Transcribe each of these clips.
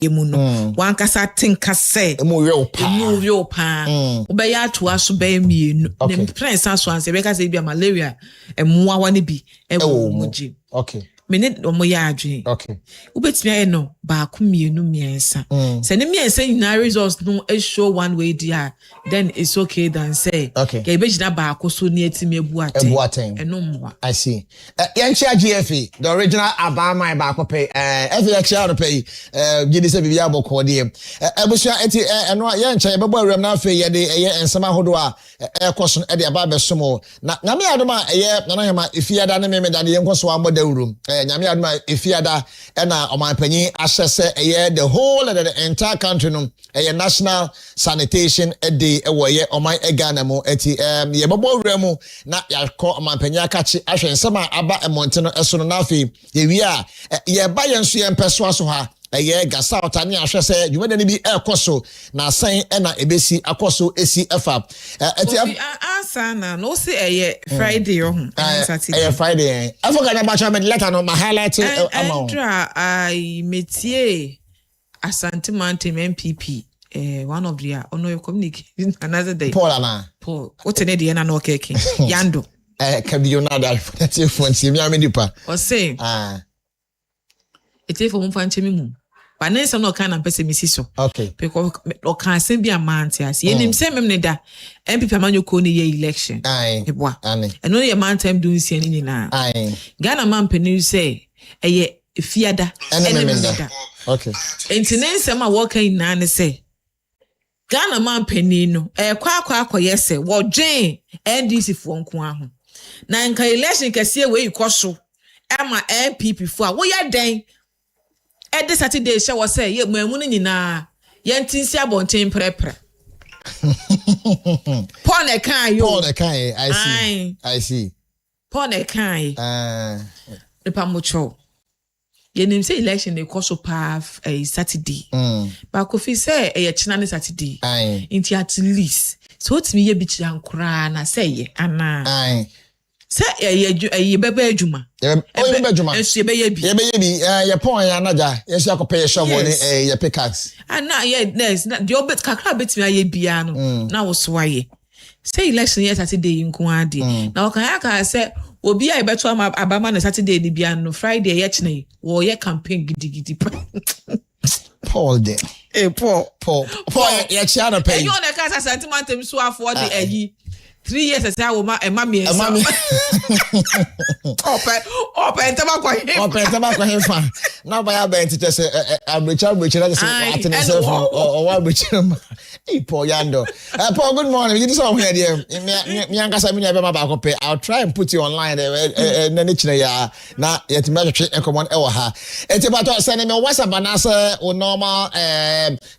yemuno wan kasa tinka say emu real pa obe ya to aso be mienu ne prince aso anse be kasa bia malaria emwa wani bi ewo muji okay mene omo ya adwen okay ubetimi aye no ba ko mienu miensa se ne miensa nyina results no show one way dia then it's okay than say okay ke be gina ba ko so ne atimi ebuaten eno mwa I see yanchia GFE the original abama ba ko pay efe yanchia no pay gidi se bibia boko de ebusua eti eno yanchia bebo awram na afi ye de ensema hodo a ekoso e de aba besomo na nyame adoma eye nanahema ifiada ne me da de yenkoso amodawurum nyame adoma ifiada na omanpanyi asese the whole of the entire country no national sanitation day ye oman Ghana mo eti ye bobo wremu na yakọ omanpanyi akachi ahwe nsema aba emonte no eso no na afi ye wi a ye ba yenso ye mpeso aso ha gasa otani ahwe se dwumade ni bi ekoso na san na ebesi akoso esi efa eti asa na no se Friday Saturday Friday afoka na bacha me letter no ma highlight amount I metie Asante Mountain MPP one of the ono communication another day Paul what ne dey na no keke yando kabiyo na da phone si mi amedipa o say ete for mo fanche mi mu panensa no kan na pese mi siso okay because o kan sen bi amante as ye nim se mem ne da MPP amanyoko ne ye election eboa eno ye man time do nsi ani na Ghana man penu say fiada enemenda okay entinense ma wo kan na ne say Ghana man penu no kwa akoyese wo dwen NDC fo nko aho na nka election kase we ikoso ama MPP fo a wo ya den this Saturday she was say ye mamu no nyina ye ntinsi abonten prepre Paul ne kan I see Paul ne kan Lepa mocho ye nim say election e koso pa Saturday ba ko fi say ye china ne Saturday inti at least so otimi ye bi chira nkura na say ye ana say ye bebe adwuma bebe adwuma enso ye be ye bi ye pon ya naja ye so akopɛ ye shovel ne ye pickaxe ana ye next na the obet kakra betimi aye bia no na wo so aye say election ye Saturday nko ade na o kan aka say obi a beto abama na Saturday ni bia no Friday ye chine wo ye campaign gidigidi Paul de Paul ye chia na pay you na ka sa sentimental so afford the 3 years as I will mami open tobacco him now by our just a Richard or what Richard Paul Yando Paul good morning you just here dear I'll try and put you online na yet measure come on it's about sending me WhatsApp and answer or normal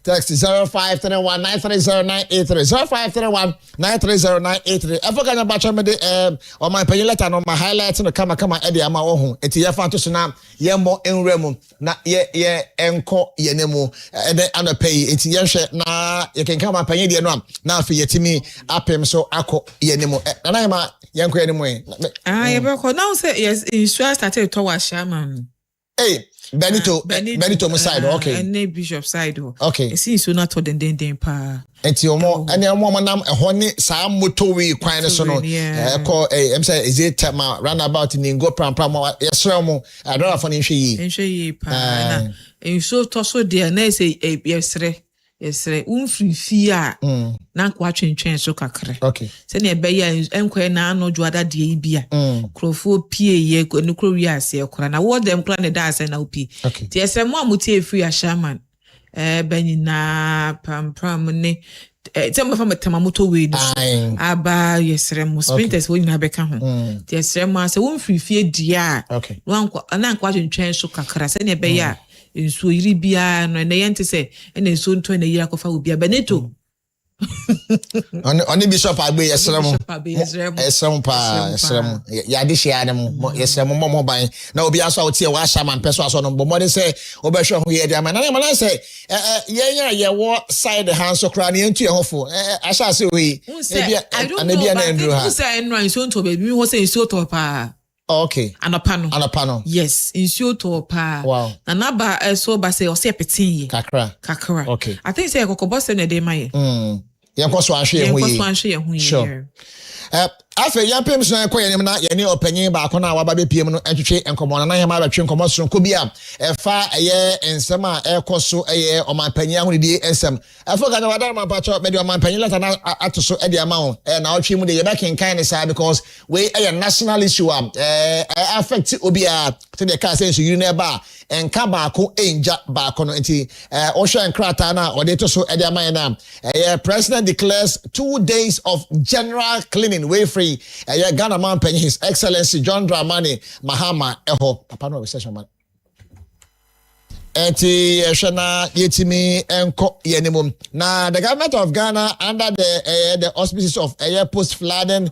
text 0531 930 0531 930 Africa na bacha me de o my penny letter no my highlight no kama e de ama ohun eti ye fa to so na ye mo enwremu na ye enko ye nemu e de anapay eti ye hwe na ye kenka ma penny de no am na afi yetimi apem so akọ ye nemu na ma ye enko ye nemu ye be ko now say yes insurance started to wa shaman Benito side okay and Bishop side okay see so not to den pa enti omo ene omo manam ehọ ne saa motowi kwan so no call em say is it ma roundabout ni go pram yesre mo adora fo ne hwe yi pa na enso to so de na say yesre umfrifi a na kwa atwentwen so kakre okay se ne be ya enkwe na anojo ada de bia krofo pie ye ne kro wi ase ekora na wo dem kra ne da ase na opi ti yesre mo amutie free a shaman benina pam ne tell from tamamoto we aba yesre mo sprinters wo nyina beka ho ti yesre mo ase wo mfrifie dia okay na kwa atwentwen so kakra se ne be ya enso yiri bia no na yente se na enso nto na yira kofa obi Benito oni bishop agbe yesrem pa ya de share dem yesrem mo ban na obi aso otie wa shaman peso aso no bo say obehwe ho ye dia man na say ye wo side hand so kra na yentu ye hofo asha say we I don't know but say enro so nto be mi ho say so to pa Okay. Anapano. Yes, insuo to pa. Wow. Na naba so ba say o se petin ye. Kakra. Okay. I think say kokobo se na dey ma ye. Yenkoso anhwe ye hu ye. Sure. Afe yampem so ekọ yenim na ye ne opanyin ba ko na waba bepiem no entwetwe enkomo na yema batwe enkomo sonko bia efa eye ensem a ekoso eye omanpanyin ahonidi ensem afo ga na wada ma pacho me de omanpanyin leta na atoso e de ama ho na otwe mu de ye back in kind say because we eye national issue affect obi a to the car say so yiri na ba enka ba ko enja ba ko no enti o hwe enkrata na o de to so e de ama na president declares 2 days of general cleaning way free Ghana man penny His Excellency John Dramani Mahama eho papa no recession man eti shana yetimi enko yenimum na the government of Ghana under the auspices of post flooding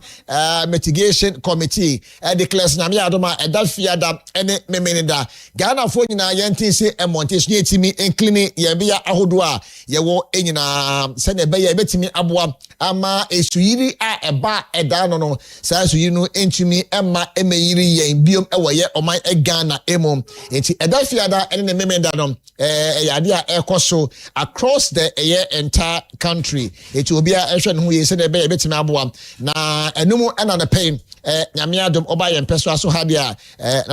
mitigation committee declares na me adoma edafiada ene memenida Ghana fo nyina yenti se montation yetimi encline yebia ahodo a yewo enyina se ne be ye betimi aboa ama esuyiri a eba eda no sa esuyiri no entumi emma emeyiri yen biom ewoye oman Ghana emom enti edafiada ene ne memenda yade a ekoso across the entire country it will be a ehwe no ye se na be betimi aboa na enumu ena na pay nyame adom oba ye mpeso aso ha dia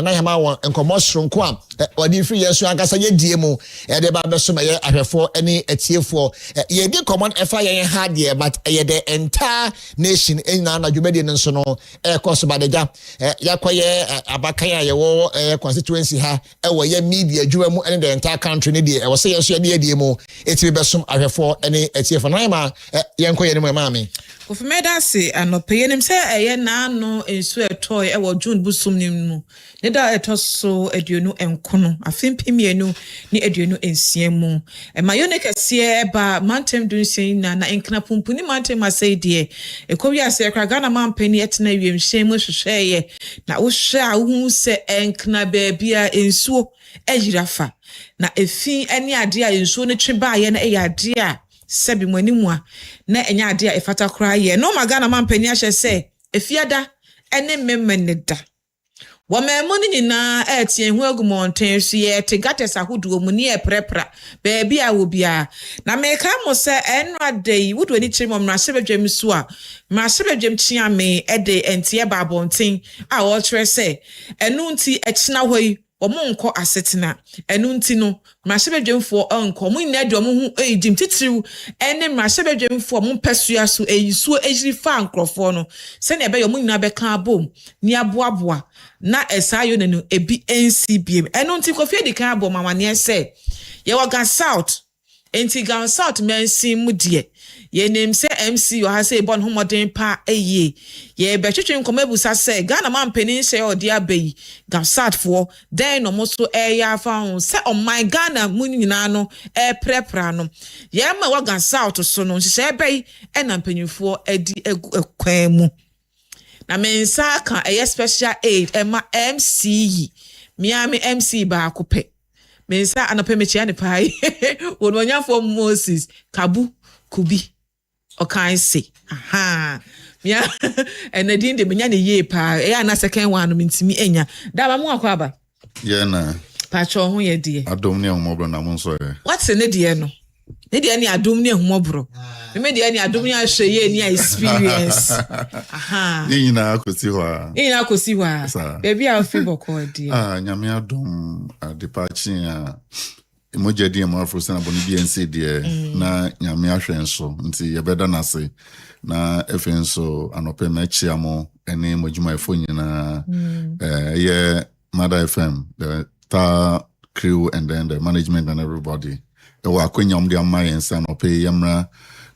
na yama won enkomo sronko a odi free yesu ankasa ye die mu de ba beso ma ye ahwefo ene atiefo ye di common efa ye ha dia but ye the entire nation ena na dwumade no so no ekoso badeja yakoye abakan a ye wo constituency ha ewo ye media dwuma mu ene the entire country ne die e wo se yesu ye die mu eti besom ahwefo ene atiefo na yama yenko ye ne mu maami Ofumeda se anope nim se eye na no ensu etoy e wo June busum nim no ne da etoso aduonu enkono afempimienu ni aduonu ensia mu e mayone kese ba mantem dunsin na enkna pumpuni mantem asai de e kowi ase kra Ghana mampani etena wiemhye mu hwehweye na wo hwe a hu se enkna baabia ensuo ejirafa na efi ene ade a ensuo ne tweba ye na eyade a sebi mwanimwa na enya ade a efata kra ye no magana mampani ahye se efiada ene memmeneda wo memu ni nyina etie hu agumonten so ye tegates ahodo mu ni eprepra baabi a wo bia na meka mo se enradei wudo ni chimom na sebedwem so a ma sebedwem chiame ede entie ba bonten a wo kire se enu nti ekina hoi omonko asetina enu nti no mrasebedwemfo onko mu nyina de omo hu edim titiriw ene mrasebedwemfo mo mpesua so eyisuo ejiri fa nkrofo no se na ebe yo mu nyina beka abom ni aboaboa na esayo nenu ebi NCBM enu nti Kofi Edikan abom amane se ye waga south enti gan south mensi mu de ye name se MC yo ha se bon homoden pa eye ye be twetwe nkomabusa se Ghana man penin se odi abai gan south for then no so eya fa on se on my Ghana mu nyina no prepra no ye ma wa gan south so no se ebai na mpanyufo edi ekwan mu na mensa kan special aid ema MC Miami MC ba akope mensa anapemechia ne pai wononyafo Moses Kabu Kubi okan se aha mia enadin de menya ne ye pa e na second one no mintimi enya da ba mu akwaba ye na pacho ho ye de adom ne humobro na mo so ye what's ne de no ne de ne adom ne humobro me de ne adom ne ahweye ne experience aha ni nyina akosi ho baby a fi boko de nyame adom adepachi a emoja di mo afro sana boni BNC de na nyame ahwe nso nti yebeda nase na efenso anope mechi amo ene mojuma efo nyina ye Mother FM the crew and then the management and everybody wa akwanyam de amayensa anope yemra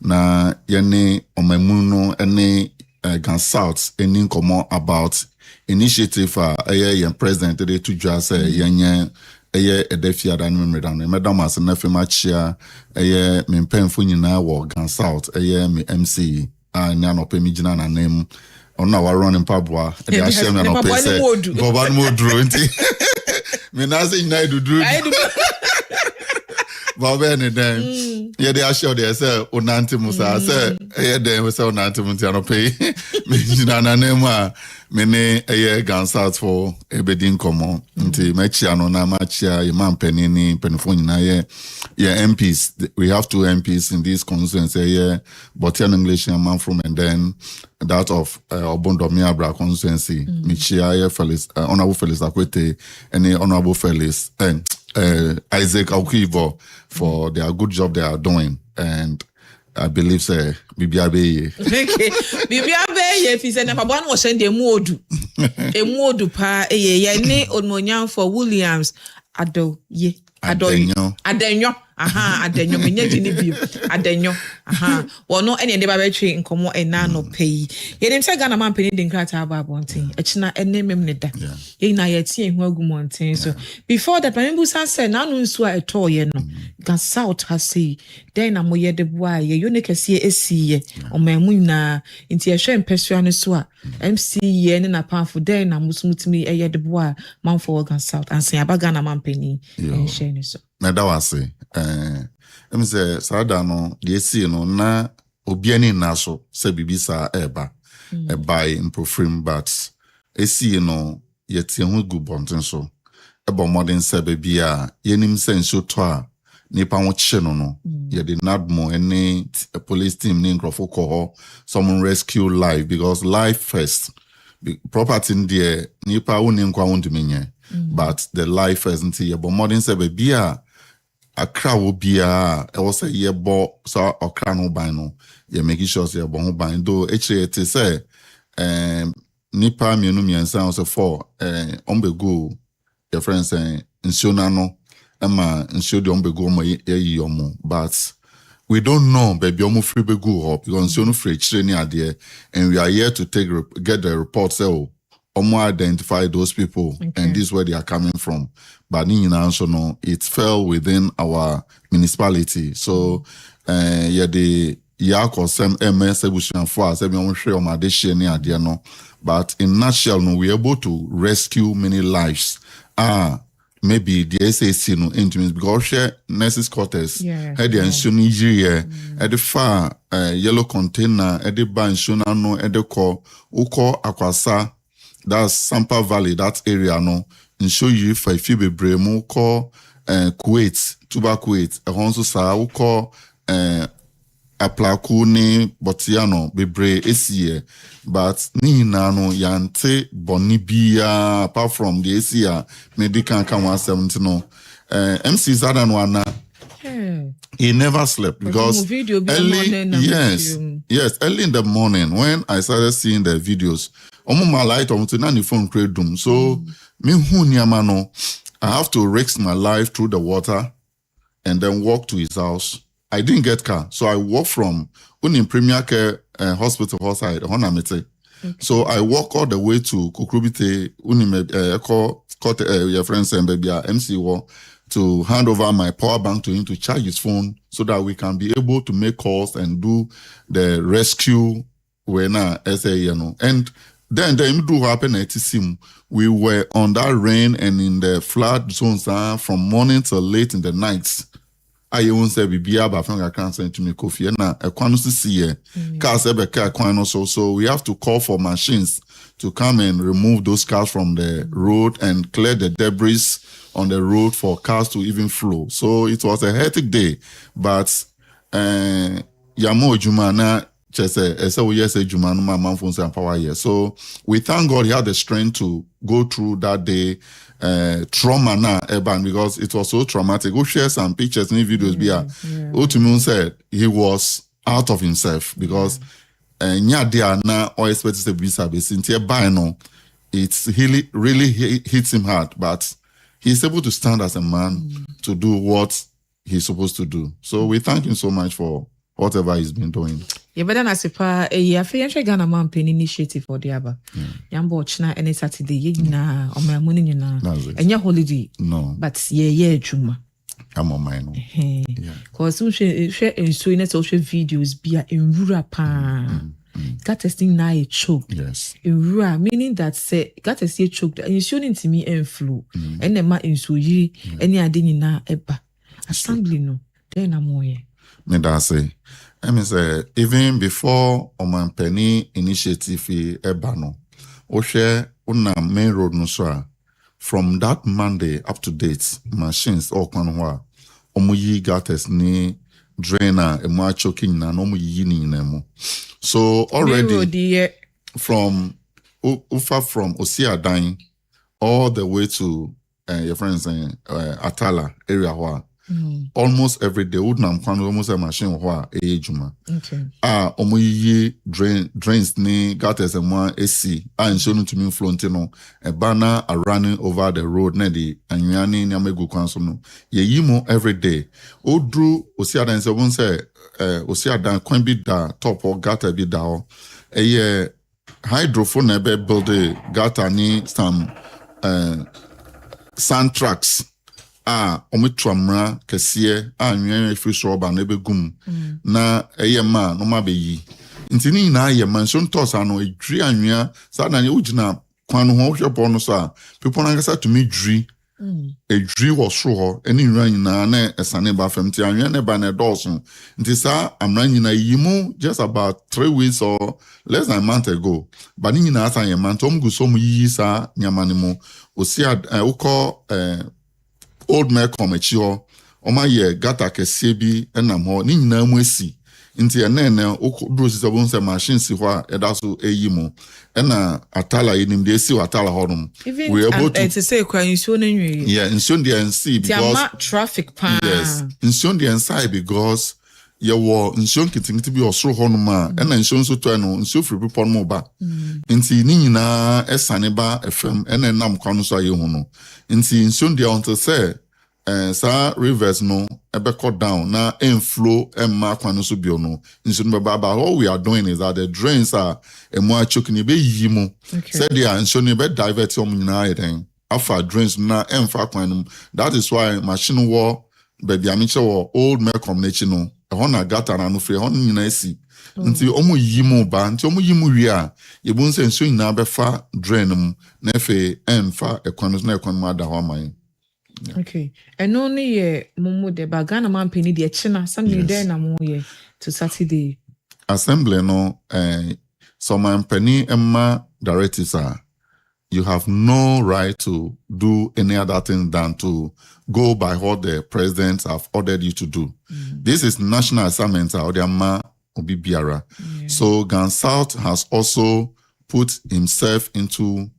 na yene omamuno ene Gan South eni nkomo about initiative yen president de to dwa say yenye eye edefia da no mredan medam as na fema chia eye mempemfo nyina wo Gan South eye me MC anya no pemi gina na nem ona wa run paboa e a share me no pe say boban modro nti me na say nyina dudru Baba and then, yeah, they are sure they say, Unanti Musa, say, yeah, they will say Unanti Muntiano pay. Mijana Nema, many a year guns out for a bedding common. Until Machiano, Namachia, Imam Penini, Penifuna, yeah, MPs. We have 2 MPs in this constituency, yeah, Botian English and Manfrom, and then that of Obondomiabra constituency, Michia, Felix, Honorable Felix Akwete, and the Honorable Felix, and Isaac Aukivo for their good job they are doing, and I believe say Bibiabe. Okay, Bibiabe. If he said number one was send a modu pa ne onmonyam for Williams Adenyo. Adenyo menye dini bio Adenyo wono ene de ba betwe nkomo ena no pay ye dem say Ghana man penny din krata ba bonten echina ene mem ne da ye na ye tie hu agumonten so before that Pamembu said na no nsu a eto ye no Gan South has say den na moye de boa ye yo ne kese esi ye omamu na nti ye hwe mpesua ne so a MC ye ne na panfo den na musumutimi eye de boa man for Gan South and say Ghana man penny en share ne so na da wase em say sada no de esi no na obiani na so se bibisa eba by improfrim but esi no yetie hu gu bonten so eba modern se bia yenim senso to a nipa ho che no ye de nadmo any police team ni nkrofo ko someone rescue life because life first property in there nipa woni nkwa wondimenye but the life isn't here but modern se bia akra wo bia e wo say ye bo so okra no ban no ye make sure say bo ho ban do echete say nipa mienu miensa o say for ombego your friends say nsiona no ema nsio de ombego mo ye yomo but we don't know baby omo free begu up because nsiona free chire ni ade and we are here to get the report say omo identify those people and this is where they are coming from. But also no, it fell within our municipality. So yeah, the Yako Sem MS Ebusian for but in nutshell, no, we're able to rescue many lives. Maybe the SAC no intimates because share nurses quarters had the insurance year at the far yellow container at the bank no at the call Uko Akwasa. That's Sampa Valley, that area, no. In show you for a few bebremu call Kuwait, Tuba Kuwait, a honso sa call Aplakuni, Botiano, Bebre, Esie, but ni nano yante bonibia, apart from the Esia, medical can 170 no. MC Zadanwana. He never slept because early in the morning when I started seeing the videos, my light on the phone create doom. So me I have to risk my life through the water and then walk to his house. I didn't get car, so I walked from Unim Premier Care Hospital outside Honamete. So I walk all the way to Kukrubite Unim call your friends and baby MC War to hand over my power bank to him to charge his phone so that we can be able to make calls and do the rescue when and then the do happen at Sim. We were on that rain and in the flood zones from morning till late in the nights. I won't say Bibia, but I can't send to me coffee. Na a quantity see cars so we have to call for machines to come and remove those cars from the road and clear the debris on the road for cars to even flow. So it was a hectic day, but Yamo Jumana so we thank God he had the strength to go through that day trauma na Eban because it was so traumatic. Go share some pictures and videos. Otumun said he was out of himself because it really hits him hard, but he's able to stand as a man to do what he's supposed to do. So we thank him so much for whatever he's been doing. Yeah, but then I say, Ghana man pen initiative for the other. Yambo China any Saturday, na or my money, and your holiday. No, but yeah, Juma. I'm on mine. Because share in social videos be in rural pan. Got testing now a choke. Yes. In rural, meaning that say got to see choked and you showing to me and flu. And the man in so ye any idea na eba. Assembly no. Then I'm away. Me that say. I mean say even before Omanpeni initiative ebano, Oshe una main road no so from that Monday up to date machines all kanwa omuyi gutters ni drainer emu choking na no muyi ni nemu. So already from Ufa from Osiadan all the way to your friends in Atala area where almost every day would nam kwano almost a machine where juma. Okay. Omuyi drains ni gutters and one AC shown to me flontino a banner are running over the road nedi and yani nyamegu kwansono ye yimo every day. Odru Osiadan se won say Osiadan kwan bi da top or gutter bi da hydrophone ebe build a gutter ni some sand tracks omitramra kesiye nwen free shop na ebe gum na ma no ma be yi ntini na ma so ntos ano edri anwea sa na ugina kwan ho hwepo no so people na ngasa to me dri edri wo so ho eni nwan nyina na esane ba fam ti anwea ne ba na dawson nti sa amra nyina yimu just about 3 weeks or less than a month ago ba ni nyina asa yema ntom gu so mu yi sa nyamane mu osi ukọ old man come chio oma ye gata kese bi enam ho ni nyina mu asi nti enene okudro sisabon se machine si ho a eda so eyimo ena atala yinim de si atala honom we able to say kwa nsuo na nwie nsuo de nsi because traffic pa yes nsuo de nsi because ye wo nsuo kitimiti bi osoro honom a ena nsuo nso to no nsuo free people no ba nti ni nyina esane ba fm ena nam kwano so aye hu no nti nsuo de until say sa rivers no ebe cut down na inflow emma kwano so bio no nsuo no ba all we are doing is that the drains are emu choking be yimu say they nsuo no be divert om nyina eden afa drains na emfa kwano that is why machine war baby amiche war old Melcom nature no ehona gata na no free ehona nyina esi nti omu yimu ba nti omu yimu wi a yebu nse nsuo nyina be fa drain mu na efe emfa ekwano na ekwano ma da ho man. Okay. And only mumu de bagana man penny de china Sunday there na mo ye to Saturday. Assembly no so man penny emma directives are you have no right to do any other thing than to go by what the presidents have ordered you to do. This is national assignment or the amma obi biara. So Gan South has also put himself into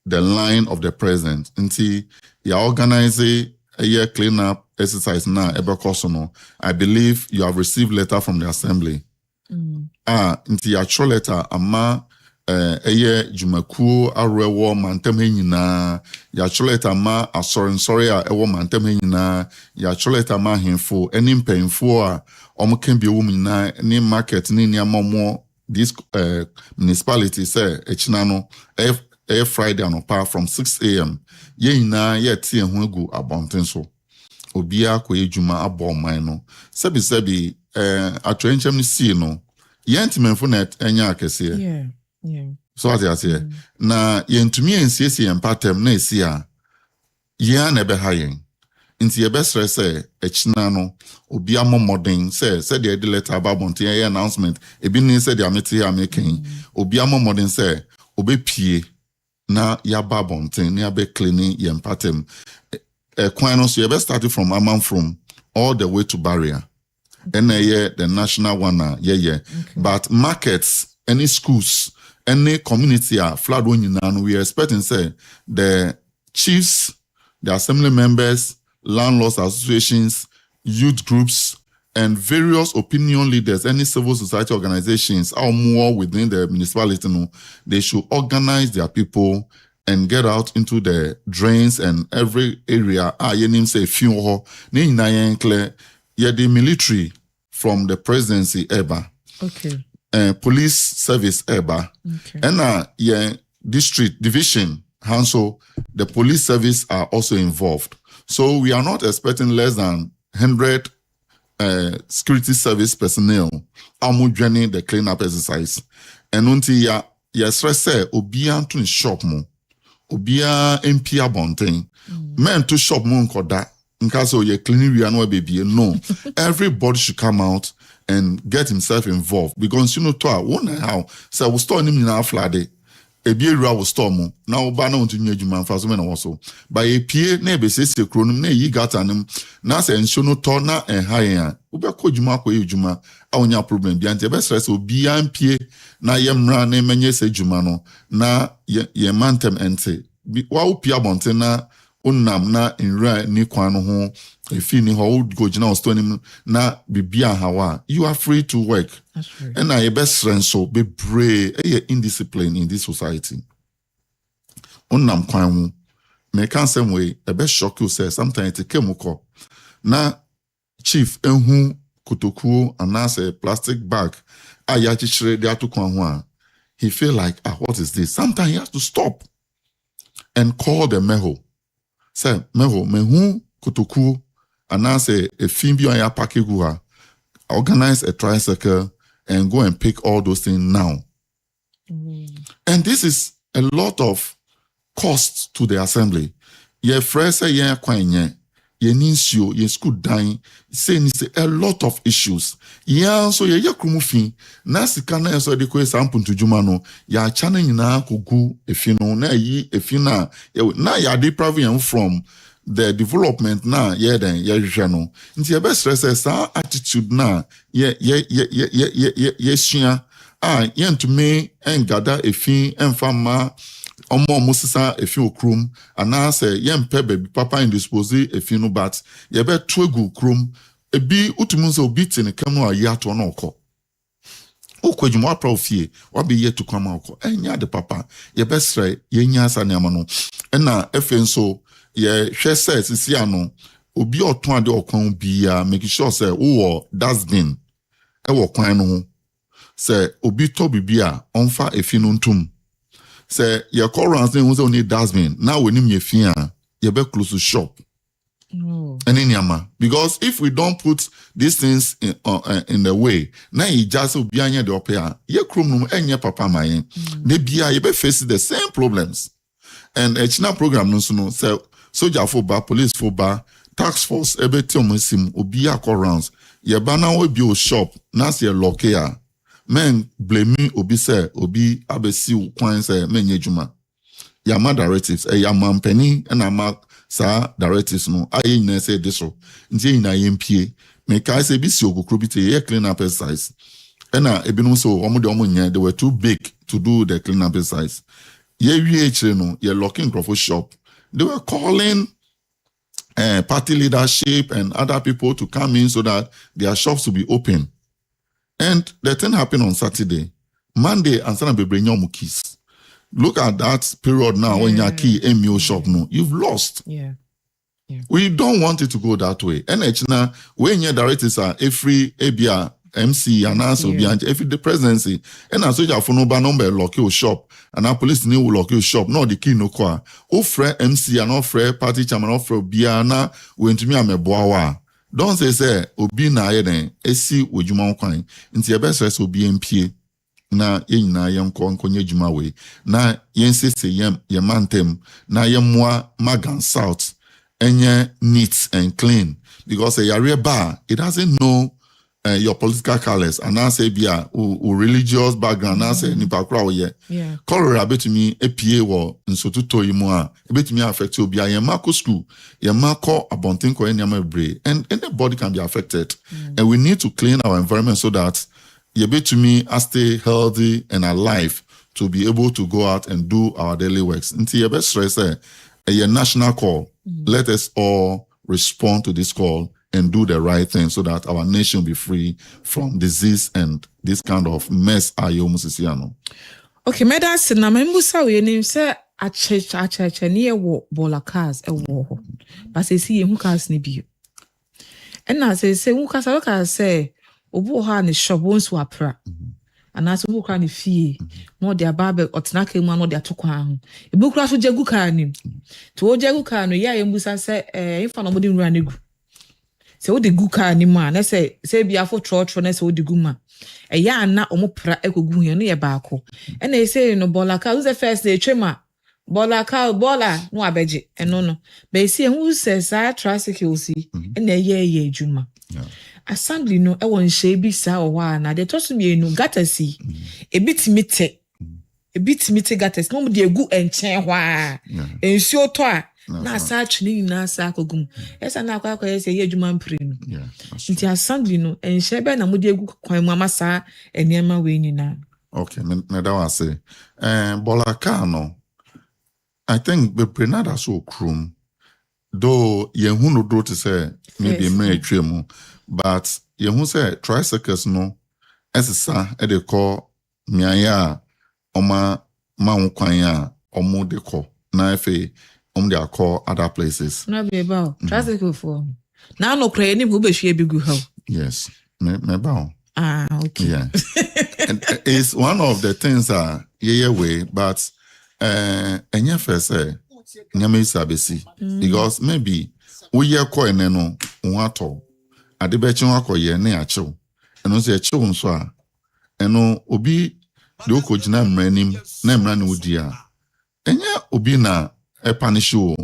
the line of the president until you organize a year cleanup exercise now. I believe you have received letter from the assembly. Until your actual letter, ama a year jumaku arewo mantem nyina. Your actual letter ma sorry ewo mantem nyina. Your actual letter ma hinfo any painful can be woman na any market ni nyama this municipality say echinano every Friday and apart from 6 a.m. Ye na ye tie ho egu abonten so. Obia ko ejuma abo man no. Sebi atwenchem ni see no. Ye ntimenfo na enya akese. Yeah. So what you say? Na ye ntumi ensiesie empatem na esi a ye na be hayen. Nti ye be stress echina no obia momodin say the letter about bonten ye announcement ebi ni say the amete am making. Obia momodin say obe pie na yaba bonten na be cleaning yempatem kwan so you started from Amanfrom all the way to Barrier and the national one but markets any schools any community flood when we are expecting say the chiefs, the assembly members, landlords associations, youth groups and various opinion leaders, any civil society organizations, or more within the municipality, they should organize their people and get out into the drains and every area. You name say few the military from the presidency ever. Okay. Police service ever. Okay. And district division, so the police service are also involved. So we are not expecting less than 100 security service personnel joining the cleanup exercise. And until stress say obia to shop mo obia MP abonten men to shop mo nkoda nkaso ye cleaning we no baby. No. Everybody should come out and get himself involved because you know to one how so we store him in our flade. Ebi ewura wo store mu na wo ba na wontunye adwuma mfa so me na wo so ba ye pie na ebe sese kronom na yi gata nim na se nso no to na enhayen a wo be ko adwuma ko ye adwuma a wonya problem bia nte be stress obi an pie na ye mra na menye se adwuma no na ye mantem ente wa wo pia bonte na onam na nra ni kwan no ho efi ni ho go gina o store nim na bibia hawa you are free to work. That's true. And I best friend so be brave indiscipline in this society. Onam kwan mu me kan same way e be shock you say sometimes it came ko na chief enhu kotokuo anase plastic bag aya chichire dey to kwan ho a he feel like what is this? Sometimes he has to stop and call the meho. Say meho mehu kotokuo anase e fin bi on ya pakegu ha organize a tricycle and go and pick all those things now. And this is a lot of cost to the assembly. Ye friend say ye kwanye, ye ninsio, ye school dying, say a lot of issues. Yeah, so ye krumufi, na sikana so de ko sample to jumano, ya channel nyina kogu efino na yi efina, na ya depriving from the development na ye den ye hwehwe nti ye be stress sa attitude na ye shia ye ntumi engada efi enfama omo musisa efi okrum ana say ye mpe baby papa indispose efi no but ye be twegu okrum ebi utumu se obi tin kam no aye ato na okọ okwadwuma apra ofie wa be ye to kwama okọ enya de papa ye be stre ye nya asa ne amano na efe nso ye hwe set sisi ano obi oton ade okwan bia make sure say wo dustbin e wo kwan no ho say obi to bibia onfa efi no ntum say ye call rounds dey say only dustbin now we nim ye fi a ye be close to shop anyama because if we don't put these things in the way na e just obi anya de opia ye krom no enye papa mayen na bia ye be face the same problems and a china program no so no say soldier for ba police for ba tax force ebe ti omosim obi akọ rounds ye ba na we bi o shop na se lock ya men blame obi say obi abesi kwan say menye juma ya ma directives ya ma mpani na ma sa directives no aye nyina say this so nti nyina ye mpie me kai say bi si ogokro bi te ye clean up exercise na ebinu so omo de omo nya they were too big to do the clean up exercise ye wie chire no ye locking crofo shop. They were calling party leadership and other people to come in so that their shops will be open. And the thing happened on Saturday. Monday, and Sana be bring your keys. Look at that period now when your key in your shop no, you've lost. Yeah. We don't want it to go that way. And now when your directors are every ABR MC and answer behind every the presidency and as soldier for no ba number lock your shop and our police new lock your shop no the key no kwa o frɛ MC and o frɛ party chairman o frɛ bia na we ntumi ameboawa don't say obi na aye den esi odwuma kwan nti e be stress obi mpie na ye nyina ye nkonye dwuma we na ye nsese ye mantem na ye moa Magan South enye neat and clean because a yare bar it doesn't know your political colors and I say bia o religious background and say nipa kra o ye cholera betumi epie wo nsotuto yi mu a betumi affect obi a ye mako school ye mako abonten ko enyama bre and anybody can be affected and we need to clean our environment so that ye betumi stay healthy and alive to be able to go out and do our daily works until ye be stress a national call. Let us all respond to this call and do the right thing so that our nation will be free from disease and this kind of mess. Okay, medicine na membusa we nim say ache near wo bola cars e wo but say see hu cars ni bio and na say hu cars say obo ha ni shop won so apra and as who can fee no their barber otenaka mu no their tokwa ho e bukura so jagu car nim to o jagu car no ya yembusa say if no body nura negu se wo de gu car ni ma na say bia fo trotro na say wo de gu ma ya na omopra ekogu he no ye baako e na say no bola car who the first day twema Bola no abeje no but see who says tricycle see and ye juma assembly no e won hye bi sa o wa na de toso mienu gatasi e bitimi te gatasi no de egu enchen hwa ensuo to a na sa twini na sa kogum esa na akwa ye ye juma mpre no nti assembly no enhye be na mo de egu kwan mu amasa enema we nyina. Okay, me that was say Bola car no I think the prenada so chrome though ye hu no do to say maybe me twemu but ye hu say tricycles no esesa e de call miaya oma ma kwan ya omo de call na efe they are call other places. No be about tricycle for now no cry any who be share big how. Yes, me bow. Okay. Yeah. And it's one of the things yeah way but enya first say nyame sabesi because maybe we ye call no wato ade be chi wakoye na achew eno se achew nso a eno obi de okogina mranim na mra na odi a enya obi na e punish you.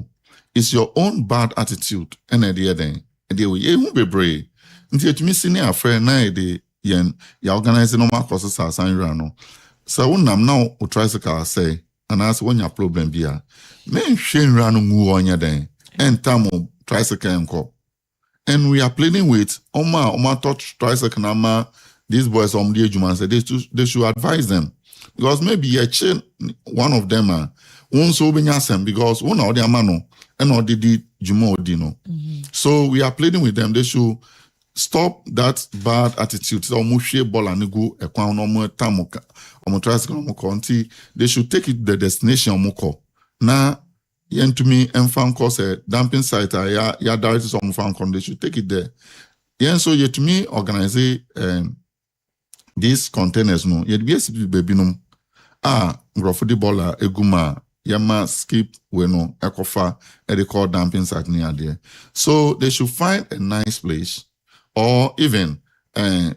It's your own bad attitude and the then e we hu bebre nti etumi sini afre na e de yen ya organize normal courses asan no so wonam na o tricycle say and as when your problem bia men hwe ranu ngu onya den entamo tricycle enko and we are pleading with oma touch tricycle na ma these boys on the ejuma say they should advise them because maybe one of them won so benya sem because one of them no and or did juma odino so we are pleading with them they should stop that bad attitude. So mushie bola nigu ekwa no tamuka omo tricycle omo konti they should take it the destination omo na yen to me enfan cause a dumping site ya directors omo fan kon they should take it there yen so yet to me organize these containers no yet be baby no ngrofo de bola eguma yama skip we no ekofa e they call dumping site near there so they should find a nice place. Or even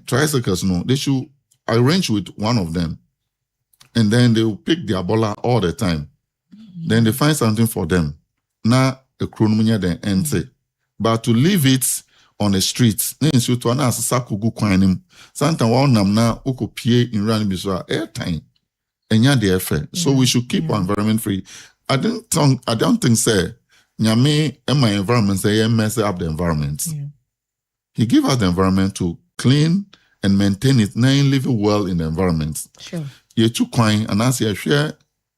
tricycles, no, they should arrange with one of them. And then they will pick their bola all the time. Then they find something for them. Na a chronomia then ente. But to leave it on the streets, then you to an sakugu kwanim. Santa nam na ukopie in run biswa airtime. And ya the affair. So we should keep our environment free. I don't think say nyame and my environment say mess up the environment. Yeah. He give us the environment to clean and maintain it, now living well in the environment. Sure. You too coin and as you share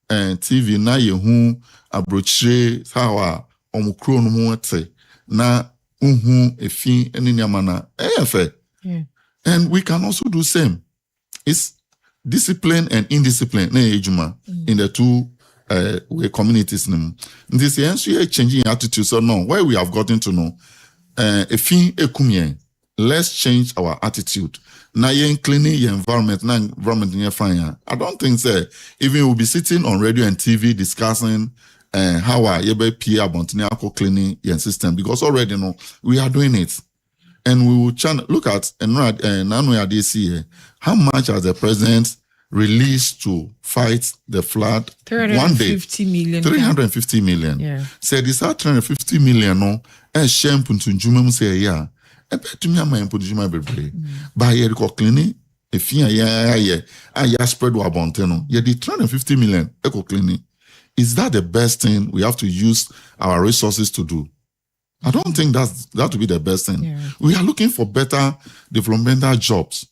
TV na ye hu abrochire sawa omukro no mu ate na efi eni nyamana efe. And we can also do same. It's discipline and indiscipline na ejuma in the two communities. This is changing attitude. So no, where we have gotten to know let's change our attitude. Now you're cleaning your environment, now environment in your fire. I don't think so. Even we'll be sitting on radio and TV discussing how you be Pierre Bontiniako cleaning your system because already know we are doing it. And we will look at and how much has the president released to fight the flood 350 million. 350 million. Yeah. Say this 350 million no shampoo to Jumum say yeah. I bet to me I'm going to Juma bebre. By your cleaning, if you spread what bonteno, you did 350 million eco cleaning. Is that the best thing we have to use our resources to do? I don't think that would be the best thing. Yeah. We are looking for better developmental jobs.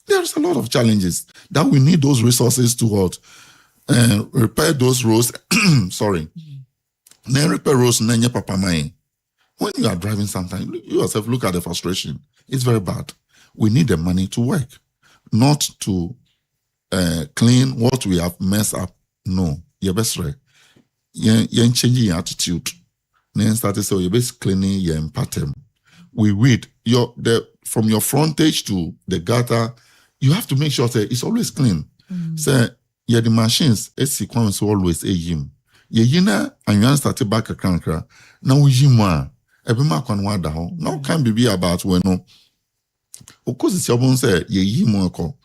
There's a lot of challenges that we need those resources to repair those roads. Sorry. Repair roads papa mai. When you are driving sometimes, you yourself look at the frustration. It's very bad. We need the money to work, not to clean what we have messed up. No. You're best right. You're changing your attitude. Then started so you're best cleaning your pattern. We weed from your frontage to the gutter. You have to make sure that it's always clean. So the machines, it's sequence always a yim. Yina and you started back a crankra. Now we yimwa. Ebema kwan wada ho. Now can be about when no. Of course it's your bone say ye yimwa ko.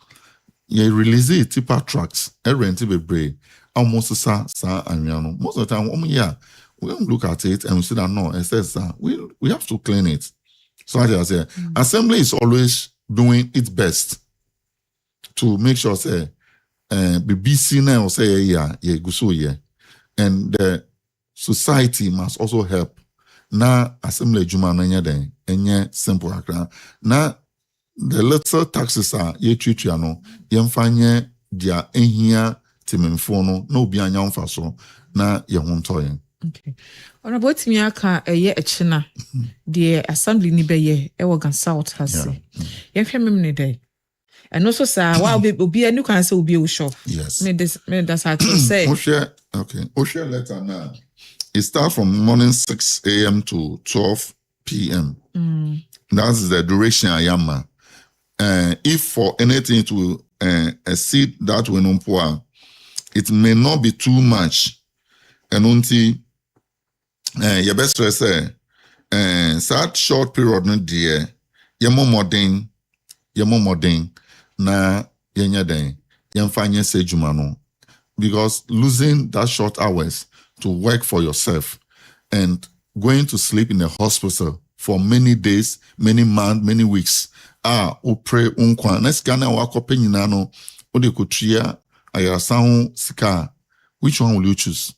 Ye release it tipper trucks. Rent be brave. almost sa anwiano. Most of the time, we look at it and we say that no, it says we have to clean it. So I say, Assembly is always doing its best to make sure say BBC now say and the society must also help. Na Assembly Juma na den enye simple akra. Na the little taxes are no yemfanye dia ehia timenfo no obi anya mfa so na ye ho ntoyen. Okay. Ona botimi aka eye echina the assembly ni beye e wo South has. Ye hwem me dey. And also sir wa obi anu kan say obi e shop. Yes. Me that's how to say. Okay, letter now. It starts from morning 6 a.m. to 12 p.m. That's the duration I am. If for anything to exceed that when poor, it may not be too much. And until your best say that short period no dear, yemo modern na yenya den yemfanye se jumano, because losing that short hours to work for yourself and going to sleep in a hospital for many days, many months, many weeks. Pray unkwa. Next Ghana wako penyina no ode kutria ayasahu sika. Which one will you choose?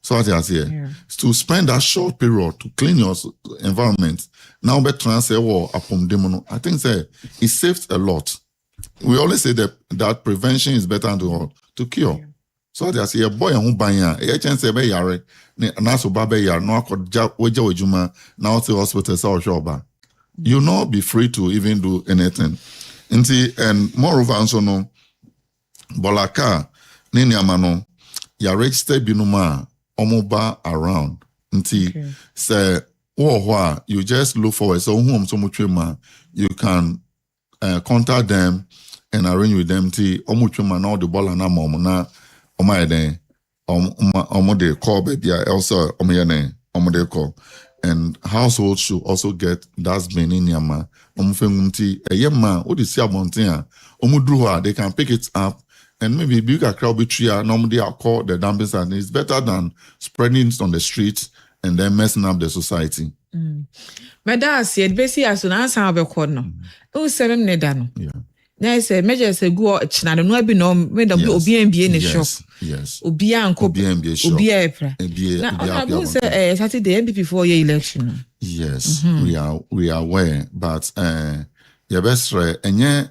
So what I say, to spend that short period to clean your environment. Now be transfer war upon demono. I think say it saves a lot. We always say that prevention is better than to cure. So I say a boy who banya a chance be yare na so ba be yare no akoja wejuma na to hospital so shoba. You not be free to even do anything. And moreover, also no bolaka nini amano ya register binuma omoba around. Say you just look forward. So whom so much you can contact them and arrange with them. Omuchuma now the ball na momona omayede omode call baby also omode call. And households should also get dustbin in yama. Omufengunti yema odi si abontia. Omudruha they can pick it up and maybe bigger crowd be tree. Normally I call the dumping and it's better than spreading it on the streets and then messing up the society. Madam said basically as soon as I have a corner. Oh, 7 nedano. Yeah. Now say measure say go china no be no me the obi NBA in the shop. Yes. Obi anko obi epra. Now I say Saturday MPP for your election. Yes, we are aware, but your best enye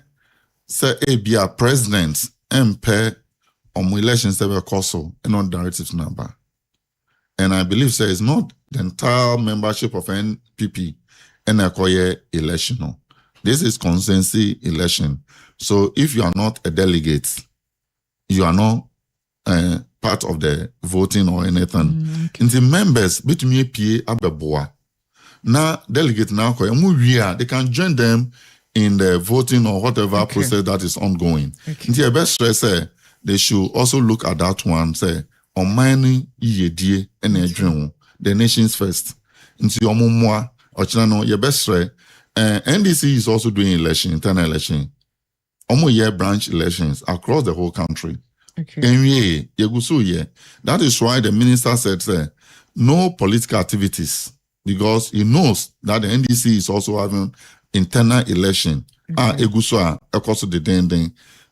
say be a president MP on elections that were also non directive number. And I believe say it's not the entire membership of NPP and a election. This is consensus election. So if you are not a delegate, you are not part of the voting or anything. In the members, between PA Abeboa, now delegate now they can join them in the voting or whatever process that is ongoing. In the best stress, they should also look at that one. Say on many EAD and the nations first. Into your mumwa or channel your best stress. NDC is also doing internal election. Year branch elections across the whole country. That is why the minister said, no political activities, because he knows that the NDC is also having internal election.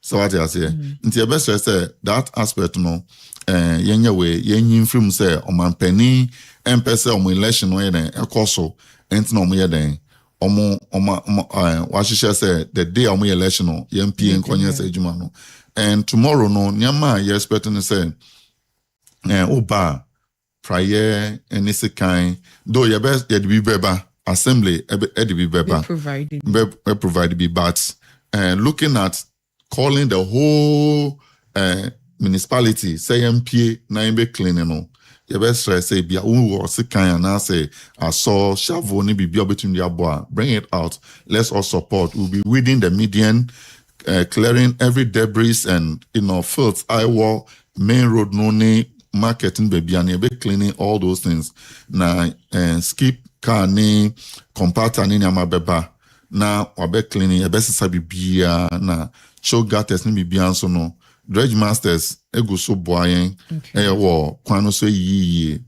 So what I say, that aspect, no, yenye film say, oman penny, empese election, election, Washisha said the day of my election, MP and Konya say Jumano. And tomorrow, no, Nyama, you're expecting to say, Oba, prayer, and it's a kind, though your best, you'd be beba, assembly, be beba, provided be, but looking at calling the whole municipality, say MP, Naimbe cleaning, your best say be or sikan and say I saw shovel ni be between the boy. Bring it out. Let's all support. We'll be within the median, clearing every debris and filth, eye wall, main road no ni marketing baby and be cleaning all those things. Na skip car ni compactor ni nyama beba. Na wabe cleaning your best sabi bia na show gates ni bibi anso no. dredge masters egu so boyen wo kwan no so yiyi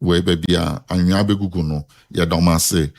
we baby anwa begugu no ya domase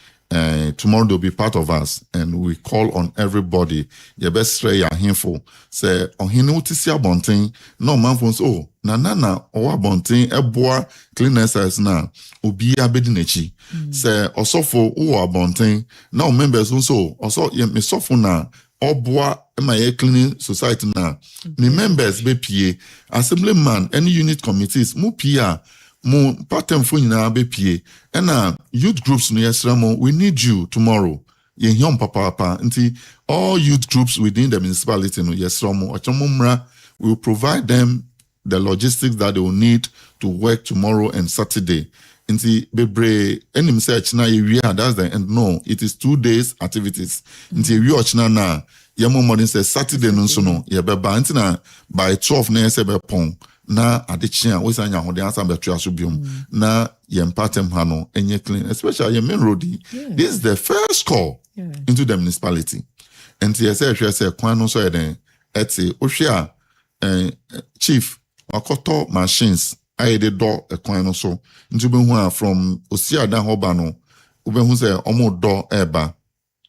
tomorrow they'll be part of us and we call on everybody your best stray ya hinful say on hinu utisi abonten no manfons na owa abonten eboa cleaners na obi abedi nechi say osofo wo abonten now members nso also me sofo na oboa my cleaning society na the members be pie assemblyman any unit committees mu pia mo pattern for nyina be pie and youth groups no yesramo we need you tomorrow ye hiom papa nti all youth groups within the municipality no yesramo achomumra we will provide them the logistics that they will need to work tomorrow and Saturday nti bebre enim say achina ye that's the end no it is 2 days activities nti we achina na yemo morning say Saturday no so no ye beba nti na by 12 na yese be pon na adechia we sanya ho de answer betu aso biom na ye empatem ha no enye clean especially ye main road. This is the first call into the municipality and ye say kwan no so ye den eti ohwe a chief akoto machines aye de do kwan no so nti be hu from Osiada hoba no ube hu say omo do eba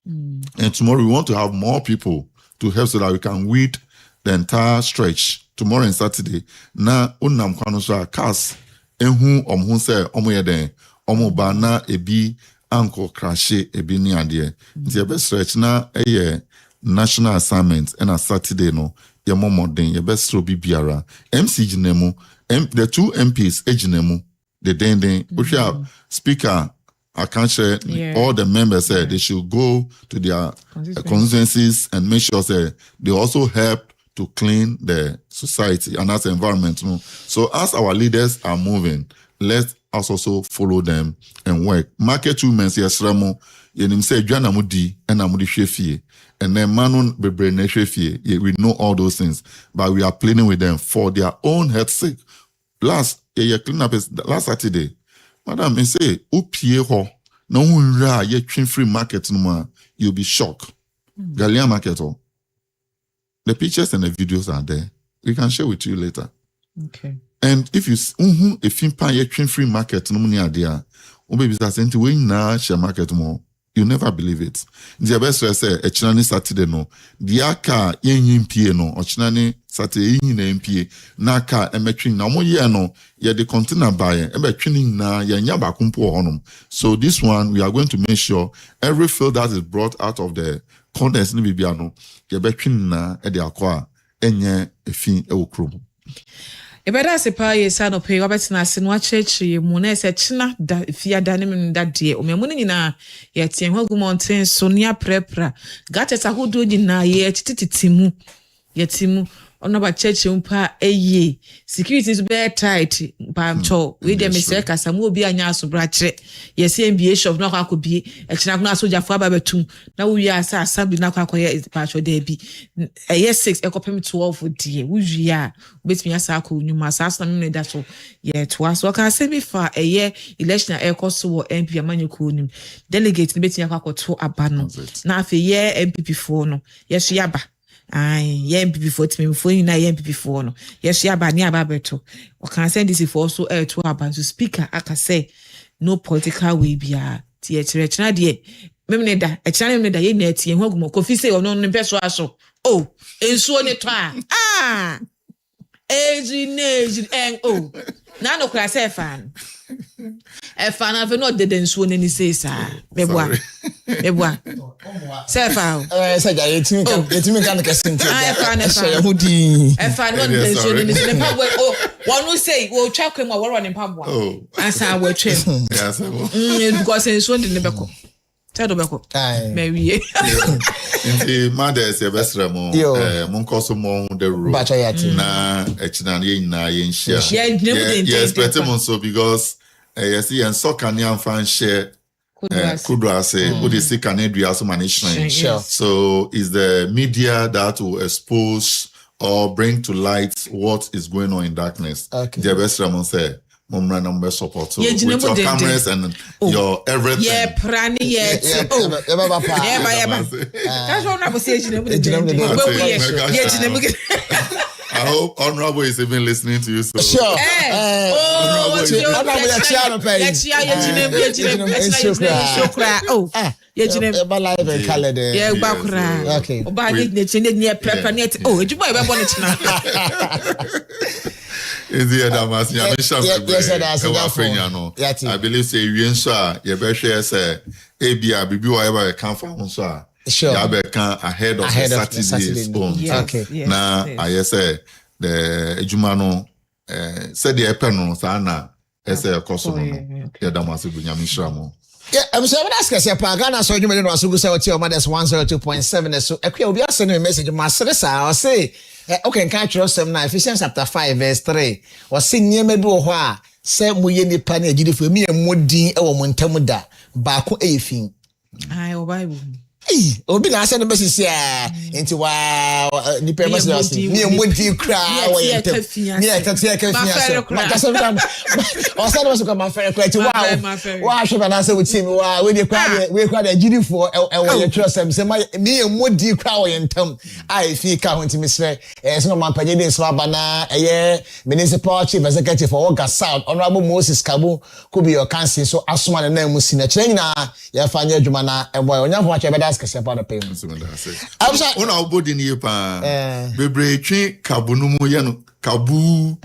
and tomorrow we want to have more people to help so that we can weed the entire stretch tomorrow and Saturday na unam kwano so cars ehu omhu say omo ye den omo ba na ebi anko crashe ebi ni ade nti be stretch na national assignment and a Saturday no ye momodin ye be stro bibiara MC ginemu the 2 MPs ejinemu the den speaker I can't share all the members said they should go to their constituencies and make sure that they also help to clean the society and as environment. So as our leaders are moving, let us also follow them and work. Market women yes ramo yenim say dwana mudi and amudi hwefie and then manon bebre ne hwefie. We know all those things, but we are pleading with them for their own health sake. Last clean up last Saturday. Madam, I say, upie ho, no unra ye train free market no more, you'll be shocked. Galia market ho. The pictures and the videos are there. We can share with you later. Okay. And if you if you pay ye train free market no money idea, baby say we na share market more. You never believe it. The best way say a chinani Saturday no. The aka yen pie no or chinani Saturday yin na pie na aka emetwin na mo ye no ye the container buy ebetwin na ye nya ba kumpo honum. So this one we are going to make sure every field that is brought out of the contents ni bibia no ye betwin na e de akwa enye efin e wokrom. Ebeda sepa ye sa no pay wabetina ase no achechire mu na ese china da fia da ne mu da de o memu nyina ye tie hwagu mountain so nia prepra gateta hodo nyina ye tititimu ye timu ono ba church mpa eye security is very tight pamcho we dem say kasa mu obi anya asobra kire ye say MBA shop no akwa bie e kina kuna soja fo ababetum na wo wi asa assembly na akwa ye pacho da bi eye 6 ekopem 12 die wo wi a betimi asa akọ nyuma asa na me da so ye to aso ka say me fa eye election ekoso wo MP amanyeko nim delegate ni betimi akwa to aba no na afa ye MPP fo no ye so yaba ye MPP for me for you na ye MPP for no yes ya ba ni aba beto o can send this for also to aba to speaker aka say no political way bia tie china de memne da e china memne da ye na tie hu agumo kofi say ono no peso aso oh ensuo ne to eji en oh na no kra say fan e fan ave no de ensuo ne ni say sa meboa Sefa. Say ja yetimi kan kese nti. E fan hudi. E fan no de ensuo ne ni say pabo oh one who say wo twa kwem a wo ne pabo. Oh. Asa wo twem. Yes. Because ensuo de ne beko. Tado beko. Mewie. Nti mothers ye besra mo monkoso mo the road na echina ye nyina ye nhia ye expect mo so because you see and so can you fan share kudrase what they say can do as management so is the media that will expose or bring to light what is going on in darkness the besra mo say Mumra number support so with your cameras and your everything. Yeah, prani yeah. That's what I was saying. I hope Honorable is even listening to you. So. Sure. What's your I believe say you say you better say ABA bibi whatever can from so sure ahead of Saturday's phone. Okay. Now I say the Jumano said the epeno sana ese kosono ya damasi bunyamisha mo. Yeah, I'm saying that's because Ghana so you may know so say 102.7 so ekwe obi asend me message ma sresa o say okay can trust them now Ephesians chapter 5 verse 3 o say niema bi wo ho a say moye nipa na agidifo mi emodin e wo montam da ba ko efin ai o Bible obi na asend message into wow nipa message mi emodin kra wo yentem mi etatia ka fia so ma kaso kam o say no so come afere kra ti wow wa hwe na say we team wow we dey kra the agidifo e wo ye trust them say mi emodin kra wo yentem ai fi ka ho ntimi sre so no man panye dey so abana eye municipal chief executive for Oga South Honorable Moses Kabu could be your council so asoma na mu sina kire nyina ya fanya adwuma na eboy onyafo ache beda skese pa the payment una obodi ni pa bebre twi kabunu mu ye no kabu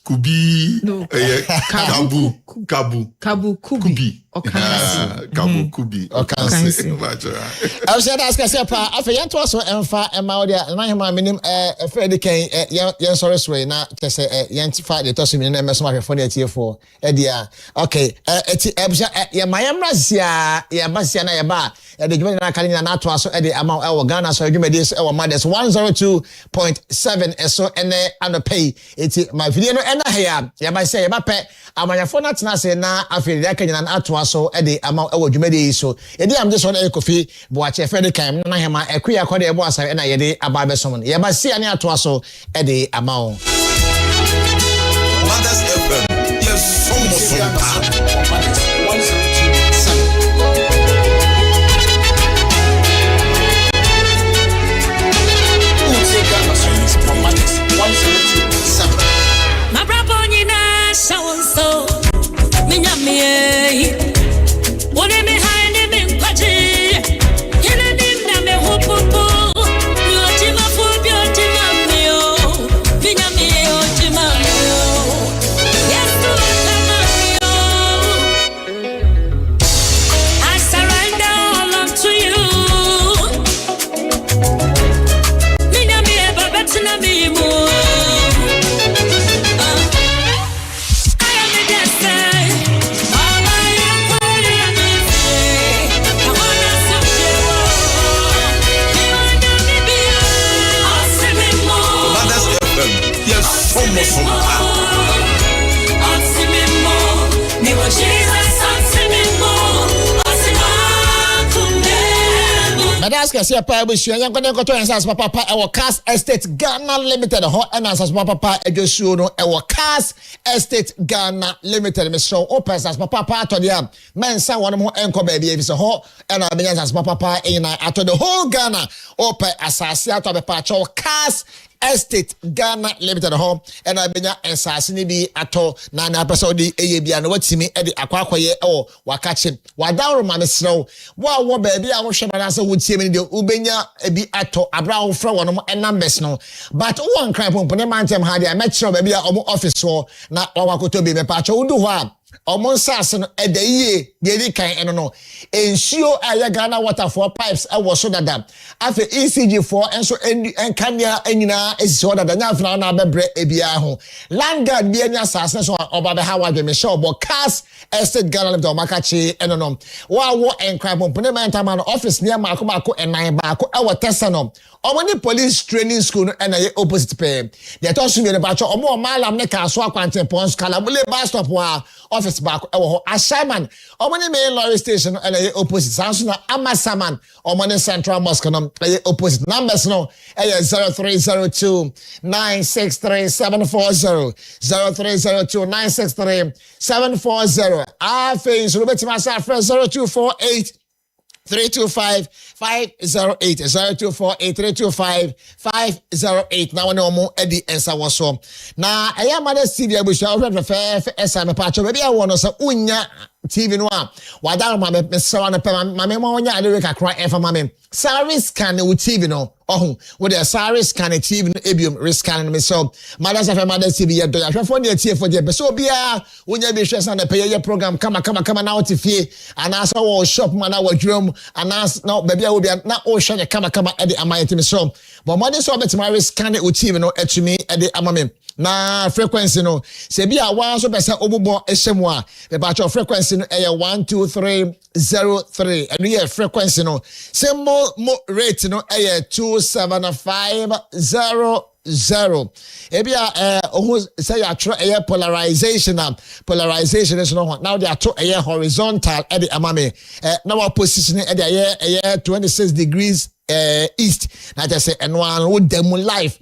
kubi kabu kubi kabu kubi okansi I said ask yourself afa yento so emfa ema odia na hema minim Fred Ken yen sorry sway na tese yent fa de to so minim na meso ma hwefo na atiefo e dia okay eti ebja ya mayamrazia ya basia na ya ba de dwuma na kale na ato aso e de ama e wo Ghana so dwuma de e wo Mothers 102.7 eso ene anopay eti my video no ena hia ya ba say ya ba pe amanyafo na tena se na afiri ya kanyina na ato aso e de ama e wo dwuma de so e de am de so na ekofi bo ache Fred Ken na hema ekua kwa de bo asa na ye de aba be so ya ba sia ne ato aso e de ama o Mothers FM yes Say pa busu yan kwade nkoto ansas papa e wo Cars Estate Ghana Limited ho and ansas papa ejosuo no e wo Cars Estate Ghana Limited me so open ansas papa to dia mensa won mo enko ba bia bi so ho and abenya ansas papa ina ato the whole Ghana open asase ato be pa cho Cars Estate Ghana Limited home and abenya ensase ni bi ato na na pesa odi eye bia na watimi e de akwakoye e wakache wadawro ma ne srew wo ba bia wo hwe na se wotie me de ubenya ebi ato abra wo fra wono e numbers no but wo nkran pompo ne mantem ha de metro ba bia omo office wo na wakoto bi me pa cho wudu ho a omo nsase no e da yie de di kan eno no ensio aya Ghana water for pipes e wo so dada afa ECG4 enso enkania enyina esiso dada nya afna na bebre ebia ho landguard bi enya sase so oba be ha wadwe me show bo Cars Estate Ghana Limited omakachi eno no wa wo enkran pompo ne mantama no office ne mako enan baako e wo tesa no omo ni police training school no ena ye opposite pay de to so me ne ba cho omo malam ne ka so akwante pons kala bule bus stop wa office back e wo ho Ashaman omoni main lorry station and a opposite sanso na Amasaman omoni Central Mosque no e opposite numbers no e 0302 963 740 0302 963 740 face robetima sa 0248 325 508 0248 325 508 na wone omo edi ensa woso na eya mother TV abusha ohwe fe esa me pa cho be bia wo no se unya TV no a wada ma me sawa na pe ma me ma onya ade kakra efa ma me Saris scan with TV no oh with the Saris scan TV no ebium risk scan me so mothers of mother TV ye do ya hwefo ne tie for je be so bia unya bi hwe san na pe ye program kama na what fie ana so wo shop man na wadwum ana na ba bia wo bia na o hwe kama ede amayeti me so but money so bet my risk scan with TV no etumi ede amame na frequency no se bia wa so pese obubo ehemu a be ba cho frequency no 12303 and ye frequency no se mo rate no 27500 ebia ohun say ya tro polarization is no now they are to horizontal at the amame now our position at the 26 degrees east na just say enwan wo dem life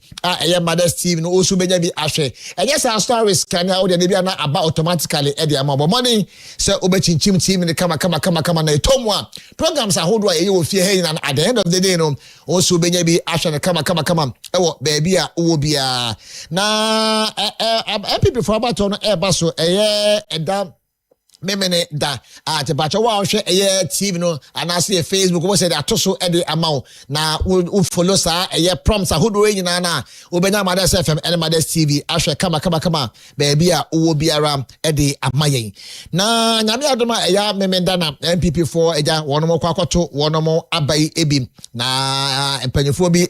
Mother's TV no also benya bi ahwe yes our story scan how dey bia na about automatically e dey amabo money say obechinchim team ni kama na etomwa programs ahodo a wo fie hey na at the end of the day no also benya bi ahwe na kama ewo baby a wo bia na people for about no e ba so eda memene da te bacha wa hwe TV no anase Facebook wo say that to so e dey amount na wo follow sa prompts ahodo nyina na obenya Mothers FM and Mothers TV ahwe kama baby a wo biara e dey amayen na nyame adoma memenda na MPP4 eja wono kwakoto wono abai ebi na empanyefo bi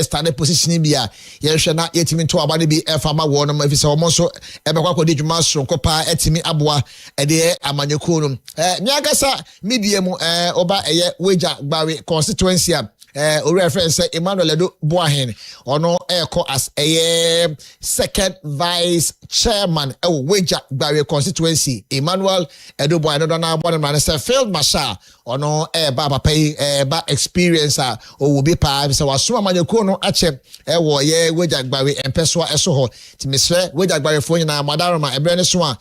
stand position bi a ye hwe na yetimi to aba ne bi fama wono afisa wo so e be kwakodi dwuma sonko pa etimi aboa e dey amanyekuno nyagasa media mu oba weja gbawe constituency o reference Emmanuel Edo Boahen ono as second vice chairman weja gbawe constituency Emmanuel Edo Boahen do na board man say field marshal ono baba pay ba experience o will be pa so waso amanyekuno ache wo weja gbawe empeso eso ho timisre weja gbawe fo nyina madaroma ebrene so a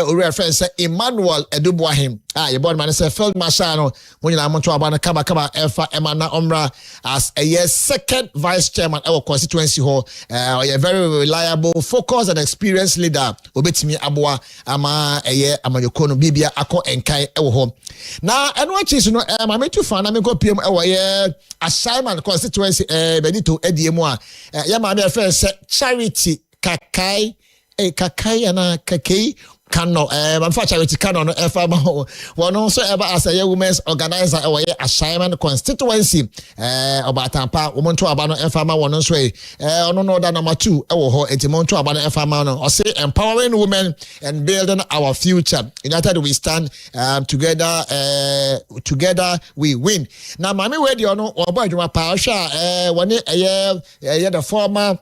o reference Emmanuel Edo Boahen your board man say field marshal no when you to abana kama efa emana omra as a second vice chairman our constituency hall a very reliable focused and experienced leader obetimi aboa ama amanyokono bibia akọ enkai ewo ho na eno achi no mama tu fa na me go pm assignment constituency benito ediemu a ya mama efe say charity kakai ana kakei Kano charity Kano no efama wono so eba as a women's organizer assignment constituency obatampa womonto aba no efama wono so ono no da number 2 ewo ho entimonto aba no efama no o say empowering women and building our future united we stand together we win na mami we di ono obo adwuma pa hwa woni the former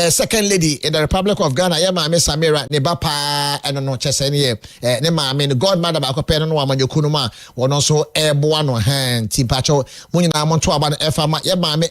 second lady in the Republic of Ghana Mama Samira ne bapa eno no chese ne ne maame ne godmother ba akopɛ no amanyokunu ma wono so eboa no han timpacho munyina monto aba no efama maame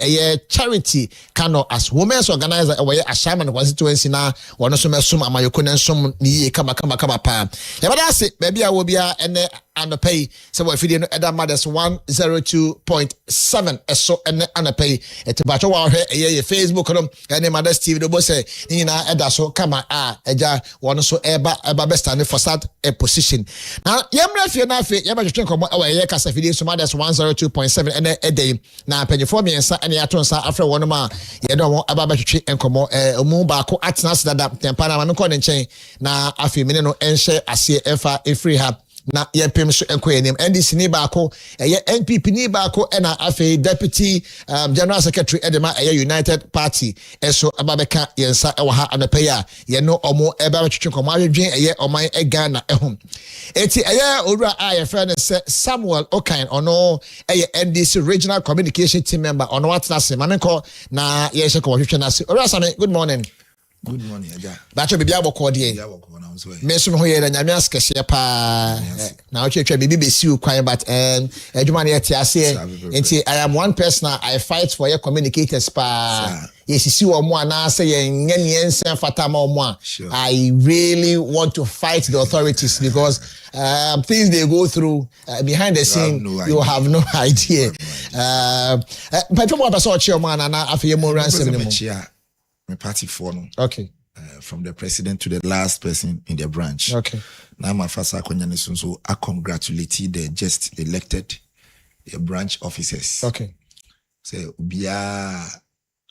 charity Kano as women's organizer assignment constituency na wono so mesum amanyokunu nsum ni kama pa bada se baby a wo bia ene anapay so we video no eda Mothers 102.7 eso ene anapay etimpacho wa hwe Facebook no ene Mothers TV do say ni na eda so kama eja wono so eba best stand for start a position na yemra fie na afi yeba twetwe komo kasa video so Mothers 102.7 ene edey na panyefo miensa ene atonsa afre wono ma ye do mo eba twetwe enkomo omu ba ko atena sedada tempa na no ko ne nchen na afi mene no enhye ase efa efree ha na yempem so enkoyenim NDC ni baako NPP ni baako na afi deputy general secretary edema United Party eso ababeka yensa ewa ha anapeya ye no omo eba twetwe komo adwen oman Ghana ehom eti owura your friend Samuel Okan ono NDC regional communication team member ono watna se manenko na ye hye ko hwehwe na se owura same good morning. Good morning, Aja. Bacho bibi aboko die. Me so ho ye na nyame askese pa. Na o twetwe bibi besi ukwan but adwuma na ye ti ase. Enti I am one person I fight for your communicators pa. yesisi omo ana say yenyense fatama omo. I really want to fight the authorities because things they go through behind the scene you have no idea. But what about chairman and after more ransom my party for no. Okay. From the president to the last person in the branch. Okay. Now my first so I congratulate the just elected branch officers. Okay. So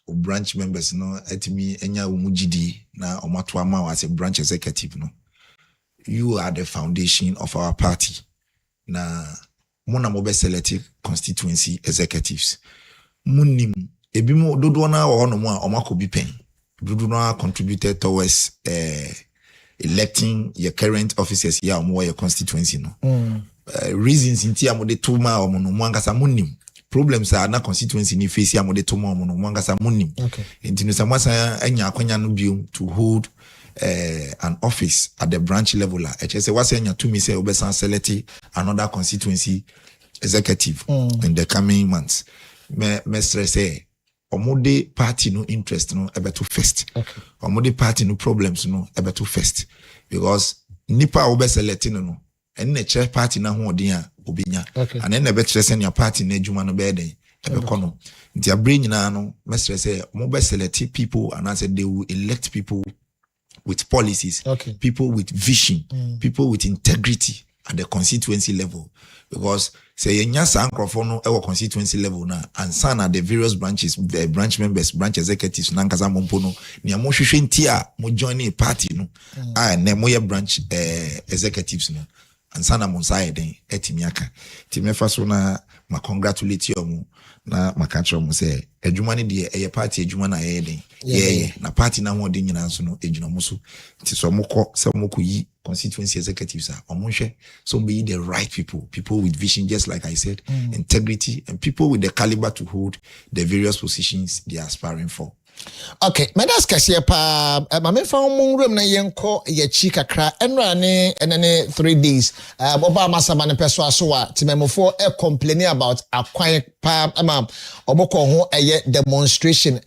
branch members no etimi enya umujidi na omato ama as a branch executive no. You are the foundation of our party. Na mona mobe select constituency executives. Munim ebimo dodo na wo no mo a omako bi pen. Dodo na contributed towards electing your current officers here or your constituency no. Reasons inti amode to ma omo no mo angasa munim. Problems are na constituency ni face amode to ma omo no mo angasa munim. Okay. Inti no samasa anya akwanya no biom to hold an office at the branch level. HSA was saying to me say obesan select another constituency executive in the coming months. Me stress omode party no interest no ebeto first. Okay. Omode party no problems no ebeto first because nipa obe select no and the chair party na ho odin a obinya and then the better send your party na adwuma no be den ebeko no nti abre nyina no me stress omo select people and I said they will elect people with policies, people with vision, people with integrity at the constituency level. Because say yenya sankrofo no e constituency level na ansa na the various branches, the branch members, branch executives na nkaza mompo no ni amo hwehwe nti a mo join a party no na mo ye branch executives no ansa na mo nsa den etimi aka ti mefa so na ma congratulate you na makacho mo say adwuma ne de eye party adwuma na ye den ye na party na ho de nyina so no edwuma mo so ti so mokọ se mokọ yi constituency executives are omonhwe so be the right people with vision, just like I said, integrity, and people with the caliber to hold the various positions they are aspiring for. Okay, medas kase pa mame fa mo room na yenko ye chi kakra enra ne 3 days oba masaba ne peso aso wa timemofo complaining about akwan pa oboko ho demonstration.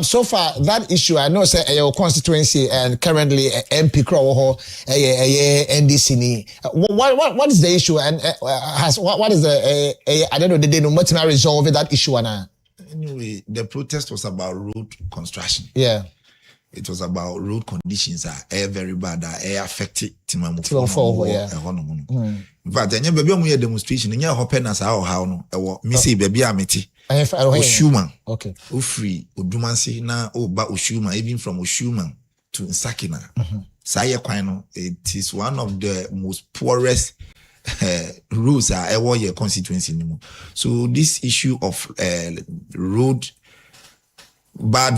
So far that issue I know say your constituency and currently MP Crow ho NDC ni what is the issue and what is the I don't know they no much resolve that issue ana. Anyway, the protest was about road construction. Yeah. It was about road conditions are very bad, affected Timamofo. In fact, any baby on your demonstration, and your hopen as how no, Missy baby amity. Oshuma. Okay. Ufri, Udumansi na ba Ushuma, even from Ushuma to Nsakina. Saya Kwano, it is one of the most poorest rules are ever your constituency anymore. So this issue of bad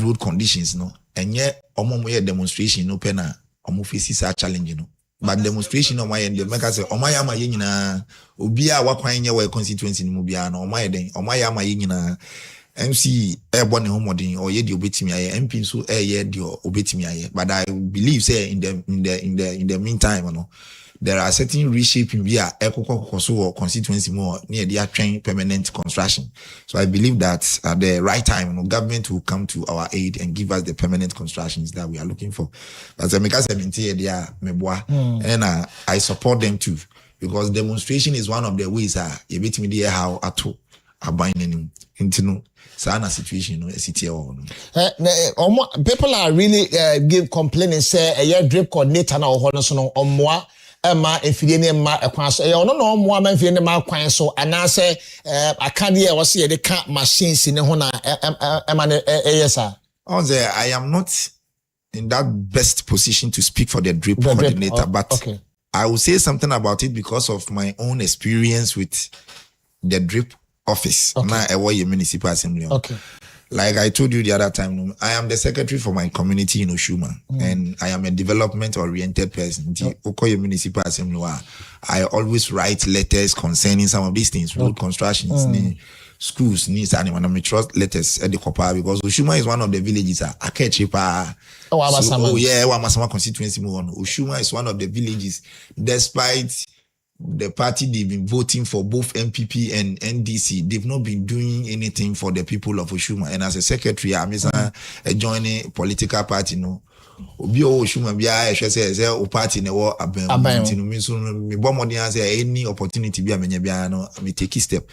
road conditions, no, and yet omo demonstration no pena omo faces are challenging, no. But demonstration on my end, the make say omayama yina obia wakwan ye constituency ni mu bia na omayeden omayama yina MC airborne homodin or ye di obetimi aye MP so ye di obetimi aye. But I believe say in the meantime, you know, there are certain reshaping via or constituency more near the train permanent construction. So I believe that at the right time, you know, government will come to our aid and give us the permanent constructions that we are looking for. As and I support them too, because demonstration is one of the ways you bet me how to abide into sana situation people are really give complaining say a drip coordinator na ho so no omwa Emma efidie ne ma ekwan so ono no mo ama efidie ne ma kwan so anase aka de e wo se ye de ka machines ne ho na Emma ne yes sir. I am not in that best position to speak for the drip coordinator, but okay. I will say something about it because of my own experience with the drip office. Now I work in municipal assembly. Okay. Like I told you the other time, I am the secretary for my community in Oshuma, and I am a development-oriented person. Okoye Municipal Assembly, I always write letters concerning some of these things, road constructions, schools, needs, and I trust letters at the Kopa because Oshuma is one of the villages. Akechipa. Wamasama constituency. Oshuma is one of the villages, despite the party, they've been voting for both MPP and NDC. They've not been doing anything for the people of Oshuma. And as a secretary, I'm joining a political party, no. Obi Oshuma bia say o party na wo abem nti no me so me bo modern say any opportunity bia menya bia no me take step.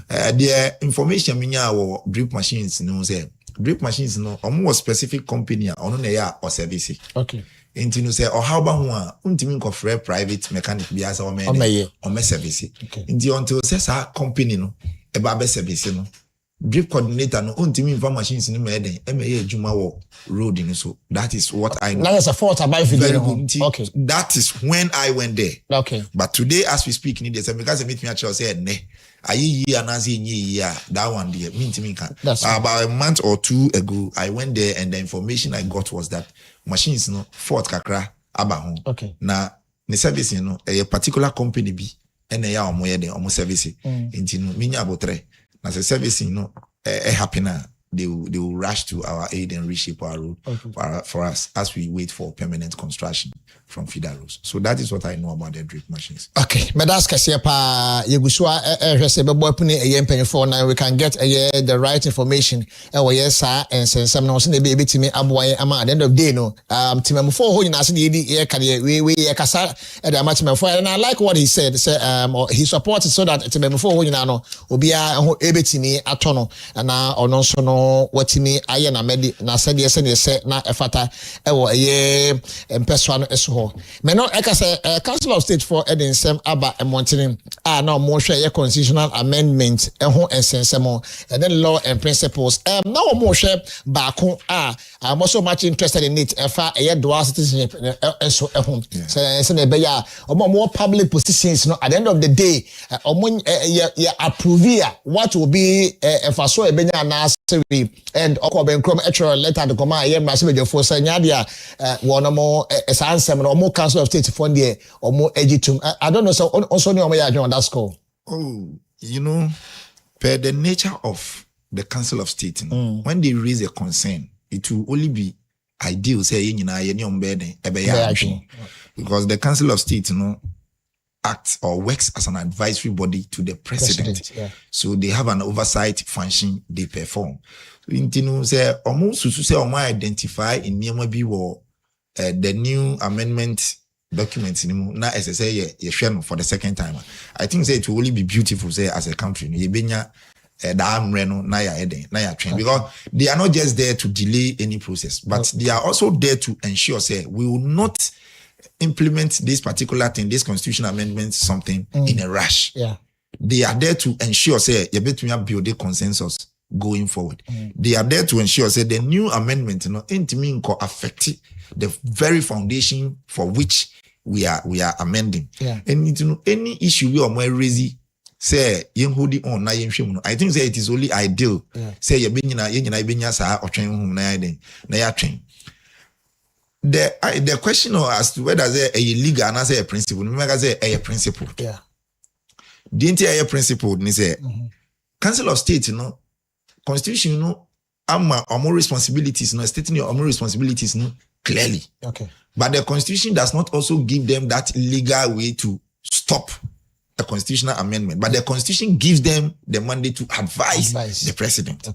The information menya wo drip machines no say drip machines no omo specific company ono na ya o service. Okay. Nti no say o how ba ho a untimi nko free private mechanic bia say o me service. Nti until say sa company no e ba be service no drip coordinator no untimi nfa machines no me den e me ye adwuma wo road in so that is what I know. Now there's a fault about video. Okay. That is when I went there. Okay. But today as we speak need this because meet me actually say ne ayi anazi nyi that one there mean can. About a month or two ago I went there and the information I got was that machines no fault kakra aba ho. Okay. Na the service you know a particular company be and ya omo ye den omo service nti no minya abotre na the service you know happy na they will rush to our aid and reshape our road for us as we wait for permanent construction from feeder roads. So that is what I know about the drip machines. Okay, but that's kasi pa yegusua hwese bebo puni mpanyfo na we can get the right information we yesa ensensem na so na be betimi aboye ama at the end of day no timamfo ho nyina se de ka de we kasa e da matimamfo and I like what he said say he supports so that timamfo ho nyina no obia ho ebetimi atono na ono so no watimi aye na medi na se de se na efata ewo mpeso no eso ho me no ekase Council of State for Edinson aba emontene na mo hwe ye constitutional amendment ho ensensemo and then law and principles na mo hwe baako I'm also much interested in it efa dual citizenship enso ho se na be ya more public positions no at the end of the day approve what will be efa so ebenya na and okobenkrom actual letter to come here massive for sanyadia one more answer no Council of State for there or more egitum. I don't know so also no on that score. Oh, you know, per the nature of the Council of State, when they raise a concern, it will only be ideal say because the Council of State, acts or works as an advisory body to the president. So they have an oversight function they perform. So say almost to say identify in bi the new amendment documents na SSA for the second time. I think say it will only be beautiful say as a country because they are not just there to delay any process, but they are also there to ensure say we will not implement this particular thing, this constitutional amendment, something in a rush. They are there to ensure say you bet me build a consensus going forward. They are there to ensure say the new amendment affect the very foundation for which we are amending. And any issue we are more raising say yen holding on na yen hwem no I think say it is only ideal say ye benya sa otwen hum na yen na ya twen. The question as to whether there a legal and as a principle, no say a principle. Didn't a principle ni say Council of State constitution more responsibilities stating your more responsibilities clearly. But the constitution does not also give them that legal way to stop a constitutional amendment. But the constitution gives them the mandate to advise the president.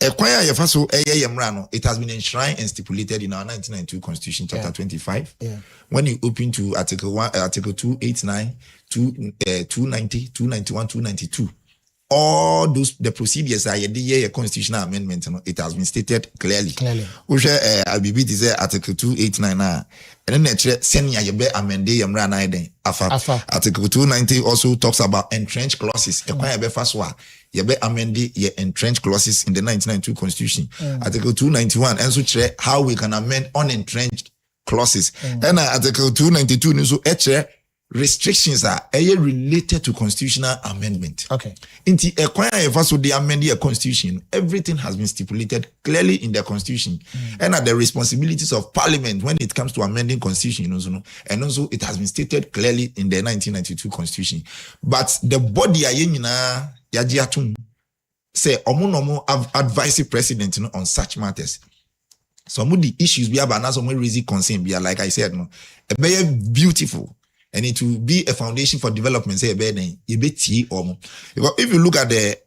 It has been enshrined and stipulated in our 1992 Constitution, Chapter 25. When you open to Article 1, Article 289, 290, 291, 292, all those the procedures are a constitutional amendment. It has been stated clearly. Which ABB is Article 289, and then senior you be amended Article 290 also talks about entrenched clauses. You be amended your entrenched clauses in the 1992 Constitution. Article 291 and so how we can amend unentrenched clauses. And Article 292 so restrictions are related to constitutional amendment. Inti they amend the constitution. Everything has been stipulated clearly in the constitution. And the responsibilities of parliament when it comes to amending constitution, and also it has been stated clearly in the 1992 constitution. But the body say advise the president on such matters. Some of the issues we have and some raising concern be like I said, a very beautiful. and it will be a foundation for development. Say because if you look at the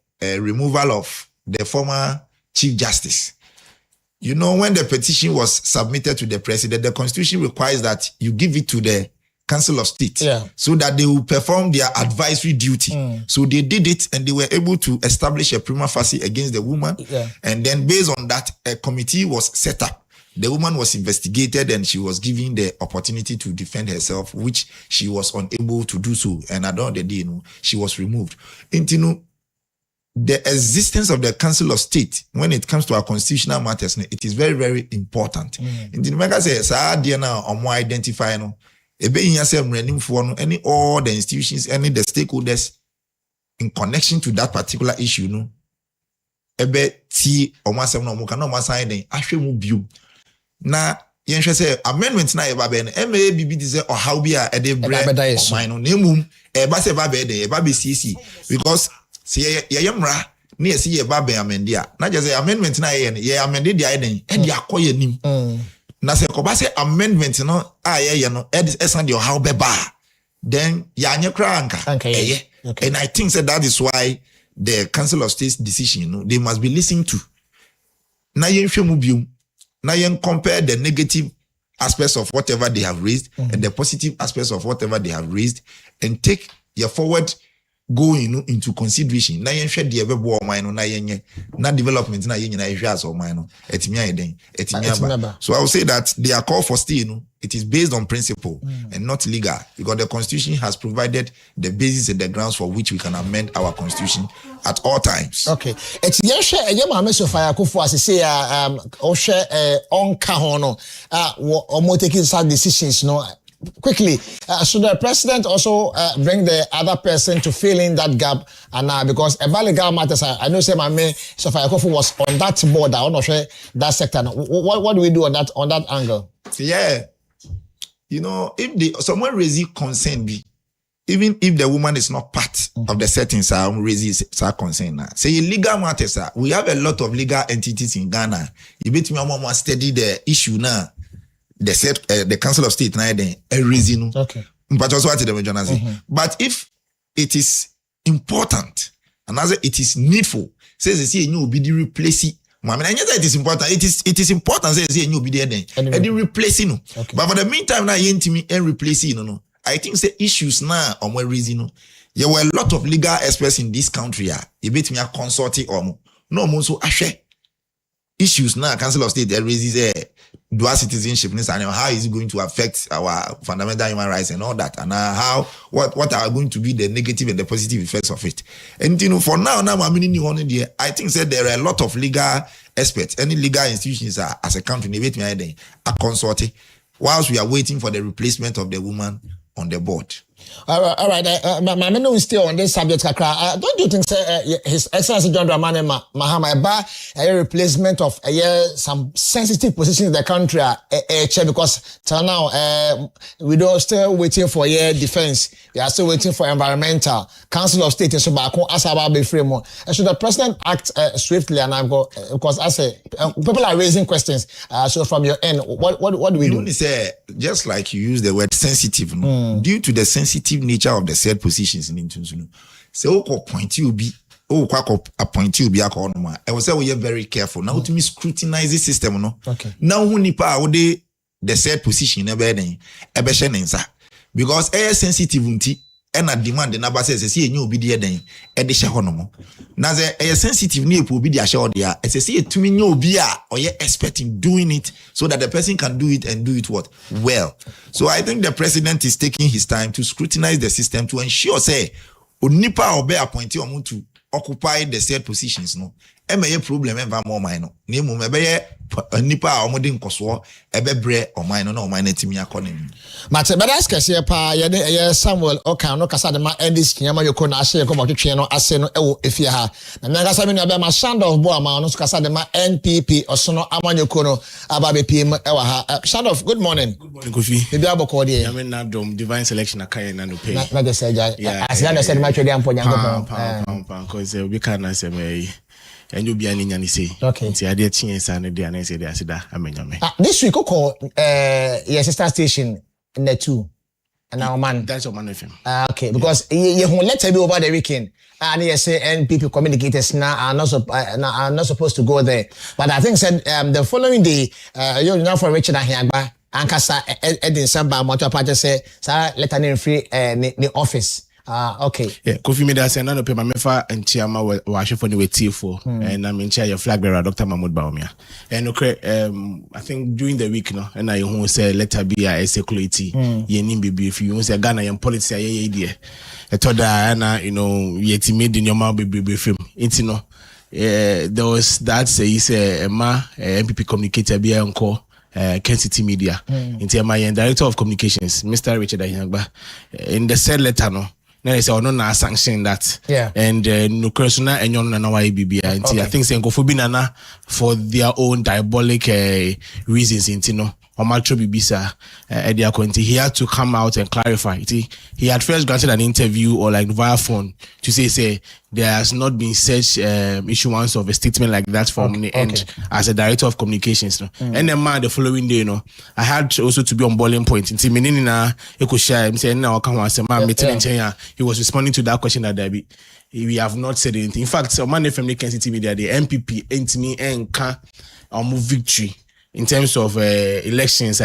removal of the former Chief Justice, you know, when the petition was submitted to the president, the constitution requires that you give it to the Council of State, so that they will perform their advisory duty. So they did it, and they were able to establish a prima facie against the woman. And then based on that, a committee was set up. The woman was investigated, and she was given the opportunity to defend herself, which she was unable to do so. And at the end of the day, she was removed. The existence of the Council of State, when it comes to our constitutional matters, it is very, very important. In the America says, identify any all the institutions, any the stakeholders in connection to that particular issue, na yenhwe say amendment na eba be no MABB dey say or how be a dey bread no nemum eba say eba be dey eba be CC because say ye mra na ye see eba be amend dia na just say amendment na ye amend dia den e dey akoye nim na say ko ba say amendment no ye no e san dey how be ba then ya anye kra anka and I think that is why the Council of State's decision they must be listened to na yenhwe mu biom now you compare the negative aspects of whatever they have raised and the positive aspects of whatever they have raised and take your forward going into consideration. Now you share the every mine na development na as or mine so I will say that they are called for still it is based on principle and not legal because the constitution has provided the basis and the grounds for which we can amend our constitution at all times. Okay. It's share so fire for as say share on kahono or taking some decisions quickly, should the president also bring the other person to fill in that gap? And because about legal matters, I know say my man Sophia Kofu was on that board. I want to share that sector. What do we do on that angle? Yeah, if someone raises concern, even if the woman is not part of the settings, raises concern. Say legal matters, we have a lot of legal entities in Ghana. You bet me, I'm study the issue now. The Council of State now then a reason. Okay. But also what the But if it is important and as it is needful, says they say you be the replacing. I mean, it is important. It is important. Says you be there then and the replacing. Okay. But for the meantime now you me and replacing. I think the issues now on one reason. There were a lot of legal experts in this country. You bet me a consulting or no more so issues now. Council of State there raises dual citizenship and how is it going to affect our fundamental human rights and all that, and how what are going to be the negative and the positive effects of it. And for now I think that there are a lot of legal experts, any legal institutions as a country are consulting whilst we are waiting for the replacement of the woman on the board. All right. My man is still on this subject. Don't you think, His Excellency John Dramani Mahama, a replacement of some sensitive positions in the country, because till now we don't still waiting for defense. We are still waiting for environmental Council of State. So back as about be free more. Should the president act swiftly? And I go because I say people are raising questions. So from your end, what do we do? You only say just like you use the word sensitive, due to the sensitive nature of the said positions in Tunzunu. So point you be appoint you be I will say we are very careful. Now to me scrutinize the system Okay. Now who nipa the said position because air sensitive and a demand the number says see you be there then edisha honomo. Now the air sensitive need will be the show there. As I see it to me no be or you're expecting doing it so that the person can do it and do it well. So I think the president is taking his time to scrutinize the system to ensure say nipa or be appointed to occupy the said positions problem more minor. Name nipa omodin koso ebebre o mine no mine timi akone mate bada skese pa ye Samuel Okan no kasa de ma endis kinyama yoko na ahye ko motwetwe no ase no ewo efie ha na me kasa me no be ma Shandoff bo ama no kasa de ma NPP osono amanyoko no aba be piem ewa ha Shandoff, good morning. Good morning Kofi. Bibi aboko de I mean na dom divine selection akaye na no pay na de say asia na say ma twede ampo nyango pa cause we can na say me and you be an Indian say. Okay. See, I did change and the answer the Asida. This week, your sister station in the 2. And now man. That's your man FM. Okay, because you letter be over the weekend. And you say NPP communicators now are not supposed to go there. But I think said the following day, you know for Richard Ahiagba, Ankasa Edin Samba Motor Party say, "Sir, let her free the office." Okay. Yeah, Kofi Mida said, "No, pay my mefa and Chiama wash for the T4, and I'm in chair your flag bearer, Dr. Mahmoud Baumia." And okay, I think during the week, no, and I won't say let her be a security. Ye nimbi if you say Ghana and policy, ye idea. I told Diana, you know, yet made in your mouth be film. It's no, there was that say he say MPP communicator be uncle. Kensity Media, into my director of communications, Mr. Richard Ahiagba, in the said letter, no. Now they say, no, na sanction that. Yeah. And no persona and yon na YBB. I think saying Kofubinana for their own diabolic reasons. Into no, Omatro Bibisa, he had to come out and clarify. He had first granted an interview or like via phone to say there has not been such issuance of a statement like that from the end as a director of communications. No? And then the following day, I had also to be on boiling point. He was responding to that question that we have not said anything. In fact, man from the Kensity Media, the MPP ain't me and can move victory in terms of elections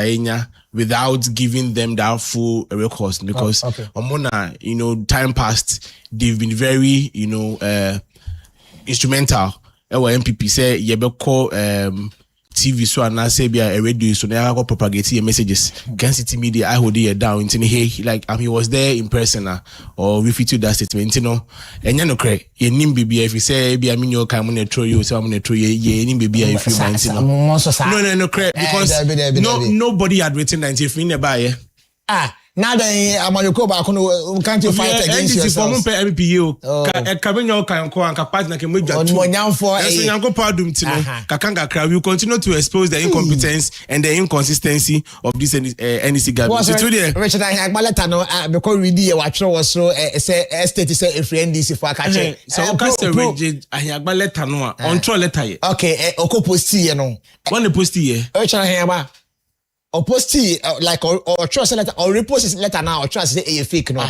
without giving them that full records, because time passed, they've been very instrumental. Our MPP say yebeko TV so and say be a radio so now go propagate your messages. Kensity Media I hold it down into he like he was there in person or refer to that statement and no crack ye nim bibia if you say be I mean your kind when throw you so I'm gonna throw ye nim bibia if you mind no crack because nobody had written that if you never now then Amayoko back no can't you fight against yourself MPU Kabinyo kan ko anka partner ke modwa so padum ti no kakanga kra we continue to expose the incompetence and the inconsistency of this NEC government so today Richard Ahiagba letter no because we dey watch was so say state say if NDC for akache so ka say Richard Ahiagba letter no on throw letter here okay oko post here no when the post here Richard Ahiagba or post like or trust letter or repost letter now or trust say a fake no